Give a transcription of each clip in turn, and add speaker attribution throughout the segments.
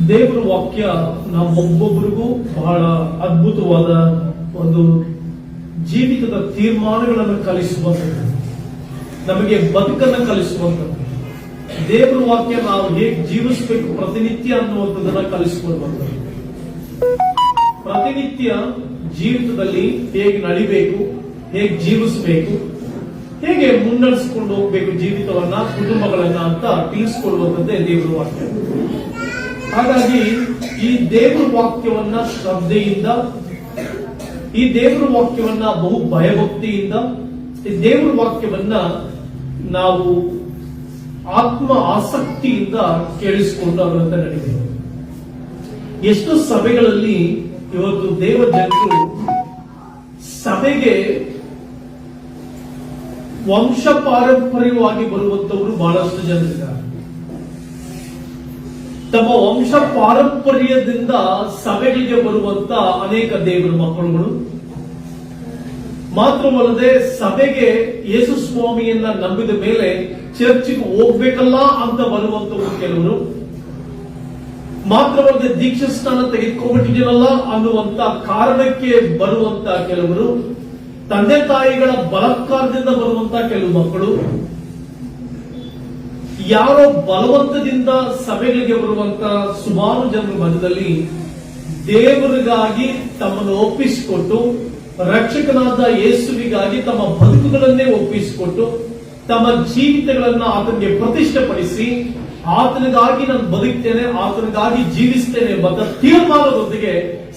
Speaker 1: ದೇವರ ವಾಕ್ಯ ನಮ್ಮೊಬ್ಬೊಬ್ಬರಿಗೂ ಬಹಳ ಅದ್ಭುತವಾದ ಒಂದು ಜೀವಿತದ ತೀರ್ಮಾನಗಳನ್ನು ಕಲಿಸುವಂಥದ್ದು, ನಮಗೆ ಬದುಕನ್ನು ಕಲಿಸುವಂಥದ್ದು. ದೇವರ ವಾಕ್ಯ ನಾವು ಹೇಗೆ ಜೀವಿಸಬೇಕು ಪ್ರತಿನಿತ್ಯ ಅನ್ನುವಂಥದ್ದನ್ನ ಕಲಿಸಿಕೊಡುವಂಥದ್ದು. ಪ್ರತಿನಿತ್ಯ ಜೀವಿತದಲ್ಲಿ ಹೇಗೆ ನಡಿಬೇಕು, ಹೇಗೆ ಜೀವಿಸಬೇಕು, ಹೇಗೆ ಮುನ್ನಡೆಸಿಕೊಂಡು ಹೋಗ್ಬೇಕು ಜೀವಿತವನ್ನ, ಕುಟುಂಬಗಳನ್ನ ಅಂತ ತಿಳಿಸಿಕೊಡುವಂಥದ್ದೇ ದೇವರ ವಾಕ್ಯ. ಹಾಗಾಗಿ ಈ ದೇವರ ವಾಕ್ಯವನ್ನ ಶ್ರದ್ಧೆಯಿಂದ, ಈ ದೇವರ ವಾಕ್ಯವನ್ನ ಬಹು ಭಯಭಕ್ತಿಯಿಂದ, ಈ ದೇವರ ವಾಕ್ಯವನ್ನ ನಾವು ಆತ್ಮ ಆಸಕ್ತಿಯಿಂದ ಕೇಳಿಸಿಕೊಂಡು ಅವರಂತೆ ನಡೀಬೇಕು. ಎಷ್ಟು ಸಭೆಗಳಲ್ಲಿ ಇವತ್ತು ದೇವ ಜನರು ಸಭೆಗೆ ವಂಶ ಪಾರಂಪರ್ಯವಾಗಿ ಬರುವಂತವರು ಬಹಳಷ್ಟು ಜನರಿದ್ದಾರೆ. ತಮ್ಮ ವಂಶ ಪಾರಂಪರ್ಯದಿಂದ ಸಭೆಗಳಿಗೆ ಬರುವಂತ ಅನೇಕ ದೇವರ ಮಕ್ಕಳುಗಳು, ಮಾತ್ರವಲ್ಲದೆ ಸಭೆಗೆ ಯೇಸು ಸ್ವಾಮಿಯನ್ನ ನಂಬಿದ ಮೇಲೆ ಚರ್ಚಿಗೆ ಹೋಗ್ಬೇಕಲ್ಲ ಅಂತ ಬರುವಂತವರು ಕೆಲವರು, ಮಾತ್ರವಲ್ಲದೆ ದೀಕ್ಷಾ ಸ್ನಾನ ತೆಗೆದುಕೊಂಡ್ಬಿಟ್ಟಿದ್ದೀನಲ್ಲ ಅನ್ನುವಂತ ಕಾರಣಕ್ಕೆ ಬರುವಂತ ಕೆಲವರು, ತಂದೆ ತಾಯಿಗಳ ಬಲಾತ್ಕಾರದಿಂದ ಬರುವಂತ ಕೆಲವು ಮಕ್ಕಳು, ಯಾರೋ ಬಲವಂತದಿಂದ ಸಭೆಗಳಿಗೆ ಬರುವಂತ ಸುಮಾರು ಜನರ ಮಧ್ಯದಲ್ಲಿ ದೇವರಿಗಾಗಿ ತಮ್ಮನ್ನು ಒಪ್ಪಿಸಿಕೊಟ್ಟು, ರಕ್ಷಕನಾದ ಯೇಸುವಿಗಾಗಿ ತಮ್ಮ ಬದುಕುಗಳನ್ನೇ ಒಪ್ಪಿಸಿಕೊಟ್ಟು, ತಮ್ಮ ಜೀವಿತಗಳನ್ನ ಆತನಿಗೆ ಪ್ರತಿಷ್ಠೆಪಡಿಸಿ, ಆತನಿಗಾಗಿ ನಾನು ಬದುಕ್ತೇನೆ, ಆತನಿಗಾಗಿ ಜೀವಿಸ್ತೇನೆ ಎಂಬ ತೀರ್ಮಾನದೊಂದಿಗೆ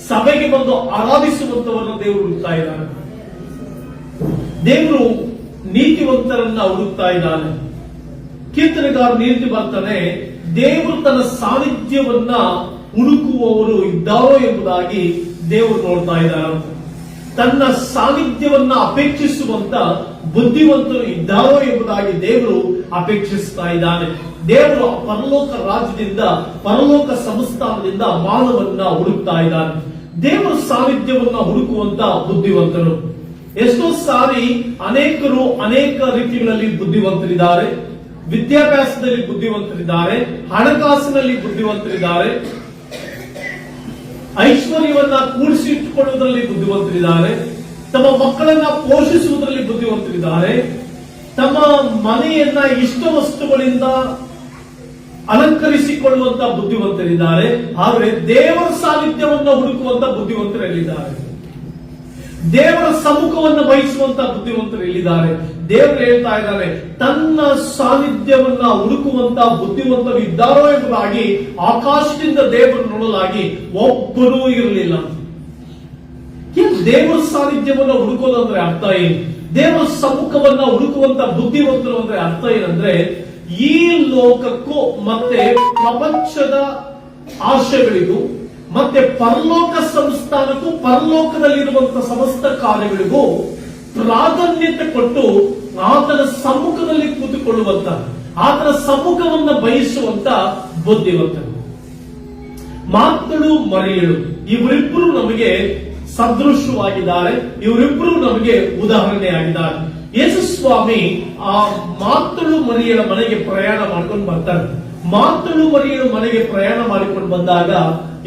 Speaker 1: ಸಭೆಗೆ ಬಂದು ಆರಾಧಿಸುವಂತವರನ್ನು ದೇವರು ಹುಡುಕ್ತಾ ಇದ್ದಾನೆ. ದೇವರು ನೀತಿವಂತರನ್ನ ಹುಡುಕ್ತಾ ಇದ್ದಾನೆ. ಕೀರ್ತನೆಗಾರ ನೀತಿ ಬರ್ತಾನೆ, ದೇವರು ತನ್ನ ಸಾನ್ನಿಧ್ಯವನ್ನ ಹುಡುಕುವವರು ಇದ್ದಾರೋ ಎಂಬುದಾಗಿ ದೇವರು ನೋಡ್ತಾ ಇದ್ದಾರೆ. ತನ್ನ ಸಾನ್ನಿಧ್ಯವನ್ನ ಅಪೇಕ್ಷಿಸುವಂತ ಬುದ್ಧಿವಂತರು ಇದ್ದಾರೋ ಎಂಬುದಾಗಿ ದೇವರು ಅಪೇಕ್ಷಿಸ್ತಾ ಇದ್ದಾನೆ. ದೇವರು ಪರಲೋಕ ರಾಜ್ಯದಿಂದ, ಪರಲೋಕ ಸಂಸ್ಥಾನದಿಂದ ಮಾನವನ್ನ ಹುಡುಕ್ತಾ ಇದ್ದಾನೆ. ದೇವರ ಸಾನ್ನಿಧ್ಯವನ್ನ ಹುಡುಕುವಂತ ಬುದ್ಧಿವಂತರು. ಎಷ್ಟೋ ಸಾರಿ ಅನೇಕರು ಅನೇಕ ರೀತಿಗಳಲ್ಲಿ ಬುದ್ಧಿವಂತರಿದ್ದಾರೆ. ವಿದ್ಯಾಭ್ಯಾಸದಲ್ಲಿ ಬುದ್ಧಿವಂತರಿದ್ದಾರೆ, ಹಣಕಾಸಿನಲ್ಲಿ ಬುದ್ಧಿವಂತರಿದ್ದಾರೆ, ಐಶ್ವರ್ಯವನ್ನ ಕೂಡಿಸಿಟ್ಟುಕೊಳ್ಳುವುದರಲ್ಲಿ ಬುದ್ಧಿವಂತರಿದ್ದಾರೆ, ತಮ್ಮ ಮಕ್ಕಳನ್ನ ಪೋಷಿಸುವುದರಲ್ಲಿ ಬುದ್ಧಿವಂತರಿದ್ದಾರೆ, ತಮ್ಮ ಮನೆಯನ್ನ ಇಷ್ಟ ವಸ್ತುಗಳಿಂದ ಅಲಂಕರಿಸಿಕೊಳ್ಳುವಂತ ಬುದ್ಧಿವಂತರಿದ್ದಾರೆ. ಆದರೆ ದೇವರ ಸಾನ್ನಿಧ್ಯವನ್ನ ಹುಡುಕುವಂತ ಬುದ್ಧಿವಂತರು ಎಲ್ಲಿದ್ದಾರೆ? ದೇವರ ಸಮ್ಮುಖವನ್ನು ಬಯಸುವಂತ ಬುದ್ಧಿವಂತರು ಎಲ್ಲಿದ್ದಾರೆ? ದೇವರು ಹೇಳ್ತಾ ಇದ್ದಾರೆ, ತನ್ನ ಸಾನ್ನಿಧ್ಯವನ್ನ ಹುಡುಕುವಂತ ಬುದ್ಧಿವಂತರು ಇದ್ದಾರೋ ಎಂಬುದಾಗಿ ಆಕಾಶದಿಂದ ದೇವರು ನೋಡಲಾಗಿ ಒಬ್ಬರೂ ಇರಲಿಲ್ಲ. ದೇವರ ಸಾನ್ನಿಧ್ಯವನ್ನ ಹುಡುಕೋದಂದ್ರೆ ಅರ್ಥ ಏನು? ದೇವರ ಸಮ್ಮುಖವನ್ನ ಹುಡುಕುವಂತ ಬುದ್ಧಿವಂತರು ಅಂದ್ರೆ ಅರ್ಥ ಏನಂದ್ರೆ, ಈ ಲೋಕಕ್ಕೂ ಮತ್ತೆ ಪ್ರಪಂಚದ ಆಶೆಗಳಿಗೂ ಮತ್ತೆ ಪರಲೋಕ ಸಂಸ್ಥಾನಕ್ಕೂ, ಪರಲೋಕದಲ್ಲಿರುವಂತಹ ಸಮಸ್ತ ಕಾರ್ಯಗಳಿಗೂ ಪ್ರಾಧಾನ್ಯತೆ ಕೊಟ್ಟು ಆತನ ಸಮ್ಮುಖದಲ್ಲಿ ಕೂತುಕೊಳ್ಳುವಂತ, ಆತನ ಸಮ್ಮುಖವನ್ನ ಬಯಸುವಂತ ಬುದ್ಧಿವಂತರು. ಮಾತಳು ಮರಿಯಳು ಇವರಿಬ್ಬರು ನಮಗೆ ಸದೃಶವಾಗಿದ್ದಾರೆ, ಇವರಿಬ್ಬರು ನಮಗೆ ಉದಾಹರಣೆ ಆಗಿದ್ದಾರೆ. ಯೇಸು ಸ್ವಾಮಿ ಆ ಮಾತಳು ಮರಿಯಳ ಮನೆಗೆ ಪ್ರಯಾಣ ಮಾಡ್ಕೊಂಡು ಬರ್ತಾರೆ. ಮಾತಳು ಮರಿಯಳು ಮನೆಗೆ ಪ್ರಯಾಣ ಮಾಡಿಕೊಂಡು ಬಂದಾಗ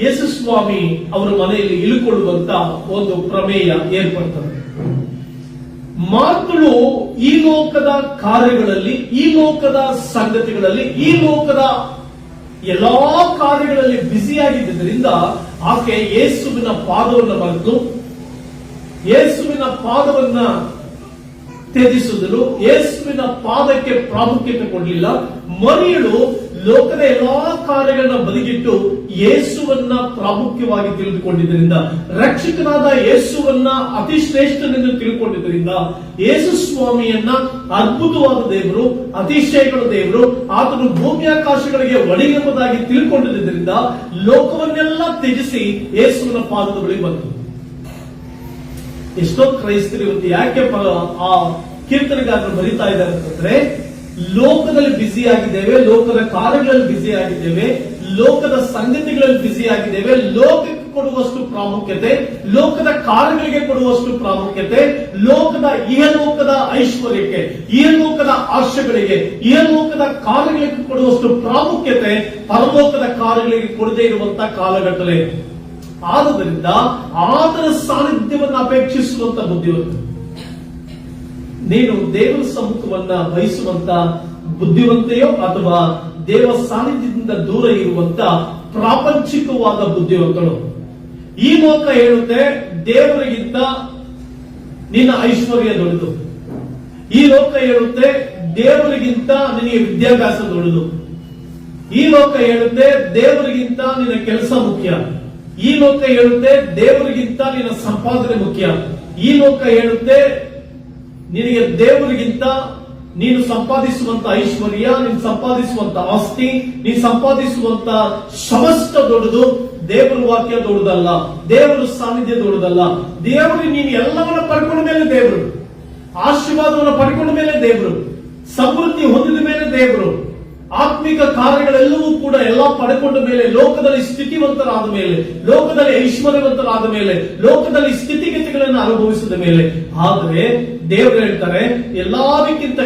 Speaker 1: ಯೇಸು ಸ್ವಾಮಿ ಅವರ ಮನೆಯಲ್ಲಿ ಇಳುಕೊಳ್ಳುವಂತ ಒಂದು ಪ್ರಮೇಯ ಏರ್ಪಡ್ತದೆ. ಮಾತಳು ಈ ಲೋಕದ ಕಾರ್ಯಗಳಲ್ಲಿ, ಈ ಲೋಕದ ಸಂಗತಿಗಳಲ್ಲಿ, ಈ ಲೋಕದ ಎಲ್ಲಾ ಕಾರ್ಯಗಳಲ್ಲಿ ಬ್ಯುಸಿಯಾಗಿದ್ದರಿಂದ ಆಕೆ ಯೇಸುವಿನ ಪಾದವನ್ನು ಮರೆತು, ಯೇಸುವಿನ ಪಾದವನ್ನ ತ್ಯಜಿಸಿದಳು. ಯೇಸುವಿನ ಪಾದಕ್ಕೆ ಪ್ರಾಮುಖ್ಯತೆ ಕೊಡಲಿಲ್ಲ. ಮರಿಯಳು ಲೋಕದ ಎಲ್ಲಾ ಕಾರ್ಯಗಳನ್ನ ಬದಿಗಿಟ್ಟು ಯೇಸುವನ್ನ ಪ್ರಾಮುಖ್ಯವಾಗಿ ತಿಳಿದುಕೊಂಡಿದ್ದರಿಂದ, ರಕ್ಷಕನಾದ ಯೇಸುವನ್ನ ಅತಿ ಶ್ರೇಷ್ಠನೆಂದು ತಿಳ್ಕೊಂಡಿದ್ದರಿಂದ, ಯೇಸು ಸ್ವಾಮಿಯನ್ನ ಅದ್ಭುತವಾದ ದೇವರು, ಅತಿಶಯಗಳ ದೇವರು, ಆತನು ಭೂಮಿಯಾಕಾಶಗಳಿಗೆ ಒಡೆಯುವುದಾಗಿ ತಿಳ್ಕೊಂಡಿದ್ದರಿಂದ ಲೋಕವನ್ನೆಲ್ಲ ತ್ಯಜಿಸಿ ಯೇಸುವಿನ ಪಾದದ ಬಳಿ ಬಂತು. ಎಷ್ಟೋ ಕ್ರೈಸ್ತರು ಇವತ್ತು ಯಾಕೆ ಆ ಕೀರ್ತನೆಗಾರರು ಬರೀತಾ ಇದ್ದಾರೆ ಅಂತಂದ್ರೆ, ಲೋಕದಲ್ಲಿ ಬ್ಯುಸಿ ಆಗಿದ್ದೇವೆ, ಲೋಕದ ಕಾರ್ಯಗಳಲ್ಲಿ ಬ್ಯುಸಿ ಆಗಿದ್ದೇವೆ, ಲೋಕದ ಸಂಗತಿಗಳಲ್ಲಿ ಬ್ಯುಸಿ ಆಗಿದ್ದೇವೆ, ಲೋಕಕ್ಕೆ ಕೊಡುವಷ್ಟು ಪ್ರಾಮುಖ್ಯತೆ, ಲೋಕದ ಕಾರ್ಯಗಳಿಗೆ ಕೊಡುವಷ್ಟು ಪ್ರಾಮುಖ್ಯತೆ, ಲೋಕದ ಇಹಲೋಕದ ಐಶ್ವರ್ಯಕ್ಕೆ, ಇಹಲೋಕದ ಆಶೆಗಳಿಗೆ, ಇಹಲೋಕದ ಕಾರ್ಯಗಳಿಗೆ ಕೊಡುವಷ್ಟು ಪ್ರಾಮುಖ್ಯತೆ ಪರಲೋಕದ ಕಾರ್ಯಗಳಿಗೆ ಕೊಡದೇ ಇರುವಂತಹ ಕಾಲಘಟ್ಟಲೆ. ಆದುದರಿಂದ ಆತನ ಸಾನ್ನಿಧ್ಯವನ್ನು ಅಪೇಕ್ಷಿಸುವಂತ ಬುದ್ಧಿವಂತ. ನೀನು ದೇವರ ಸಮ್ಮುಖವನ್ನ ಬಯಸುವಂತ ಬುದ್ಧಿವಂತೆಯೋ ಅಥವಾ ದೇವ ಸಾನ್ನಿಧ್ಯದಿಂದ ದೂರ ಇರುವಂತ ಪ್ರಾಪಂಚಿಕವಾದ ಬುದ್ಧಿವಂತಳು. ಈ ಲೋಕ ಹೇಳುತ್ತೆ ದೇವರಿಗಿಂತ ನಿನ್ನ ಐಶ್ವರ್ಯ ದೊಡ್ಡದು. ಈ ಲೋಕ ಹೇಳುತ್ತೆ ದೇವರಿಗಿಂತ ನಿನಗೆ ವಿದ್ಯಾಭ್ಯಾಸ ದೊಡ್ಡದು. ಈ ಲೋಕ ಹೇಳುತ್ತೆ ದೇವರಿಗಿಂತ ನಿನ್ನ ಕೆಲಸ ಮುಖ್ಯ. ಈ ಲೋಕ ಹೇಳುತ್ತೆ ದೇವರಿಗಿಂತ ನಿನ್ನ ಸಂಪಾದನೆ ಮುಖ್ಯ. ಈ ಲೋಕ ಹೇಳುತ್ತೆ ನಿನಗೆ ದೇವರಿಗಿಂತ ನೀನು ಸಂಪಾದಿಸುವಂತ ಐಶ್ವರ್ಯ, ನೀನು ಸಂಪಾದಿಸುವಂತ ಆಸ್ತಿ, ನೀನು ಸಂಪಾದಿಸುವಂತ ಸಮಸ್ತ ದೊಡ್ಡದು. ದೇವರ ವಾಕ್ಯ ದೊಡ್ಡದಲ್ಲ, ದೇವರ ಸಾನ್ನಿಧ್ಯ ದೊಡ್ಡದಲ್ಲ. ದೇವರು ನೀನು ಎಲ್ಲವನ್ನ ಪಡ್ಕೊಂಡ ಮೇಲೆ ದೇವರು, ಆಶೀರ್ವಾದವನ್ನು ಪಡ್ಕೊಂಡ ಮೇಲೆ ದೇವರು, ಸಮೃದ್ಧಿ ಹೊಂದಿದ ಮೇಲೆ ದೇವರು, ಆತ್ಮಿಕ ಕಾರ್ಯಗಳೆಲ್ಲವೂ ಕೂಡ ಎಲ್ಲ ಪಡ್ಕೊಂಡ ಮೇಲೆ, ಲೋಕದಲ್ಲಿ ಸ್ಥಿತಿವಂತರಾದ ಮೇಲೆ, ಲೋಕದಲ್ಲಿ ಐಶ್ವರ್ಯವಂತರಾದ ಮೇಲೆ, ಲೋಕದಲ್ಲಿ ಸ್ಥಿತಿಗತಿಗಳನ್ನು ಅನುಭವಿಸಿದ ಮೇಲೆ. ಆದರೆ ದೇವರು ಹೇಳ್ತಾರೆ ಎಲ್ಲದಕ್ಕಿಂತ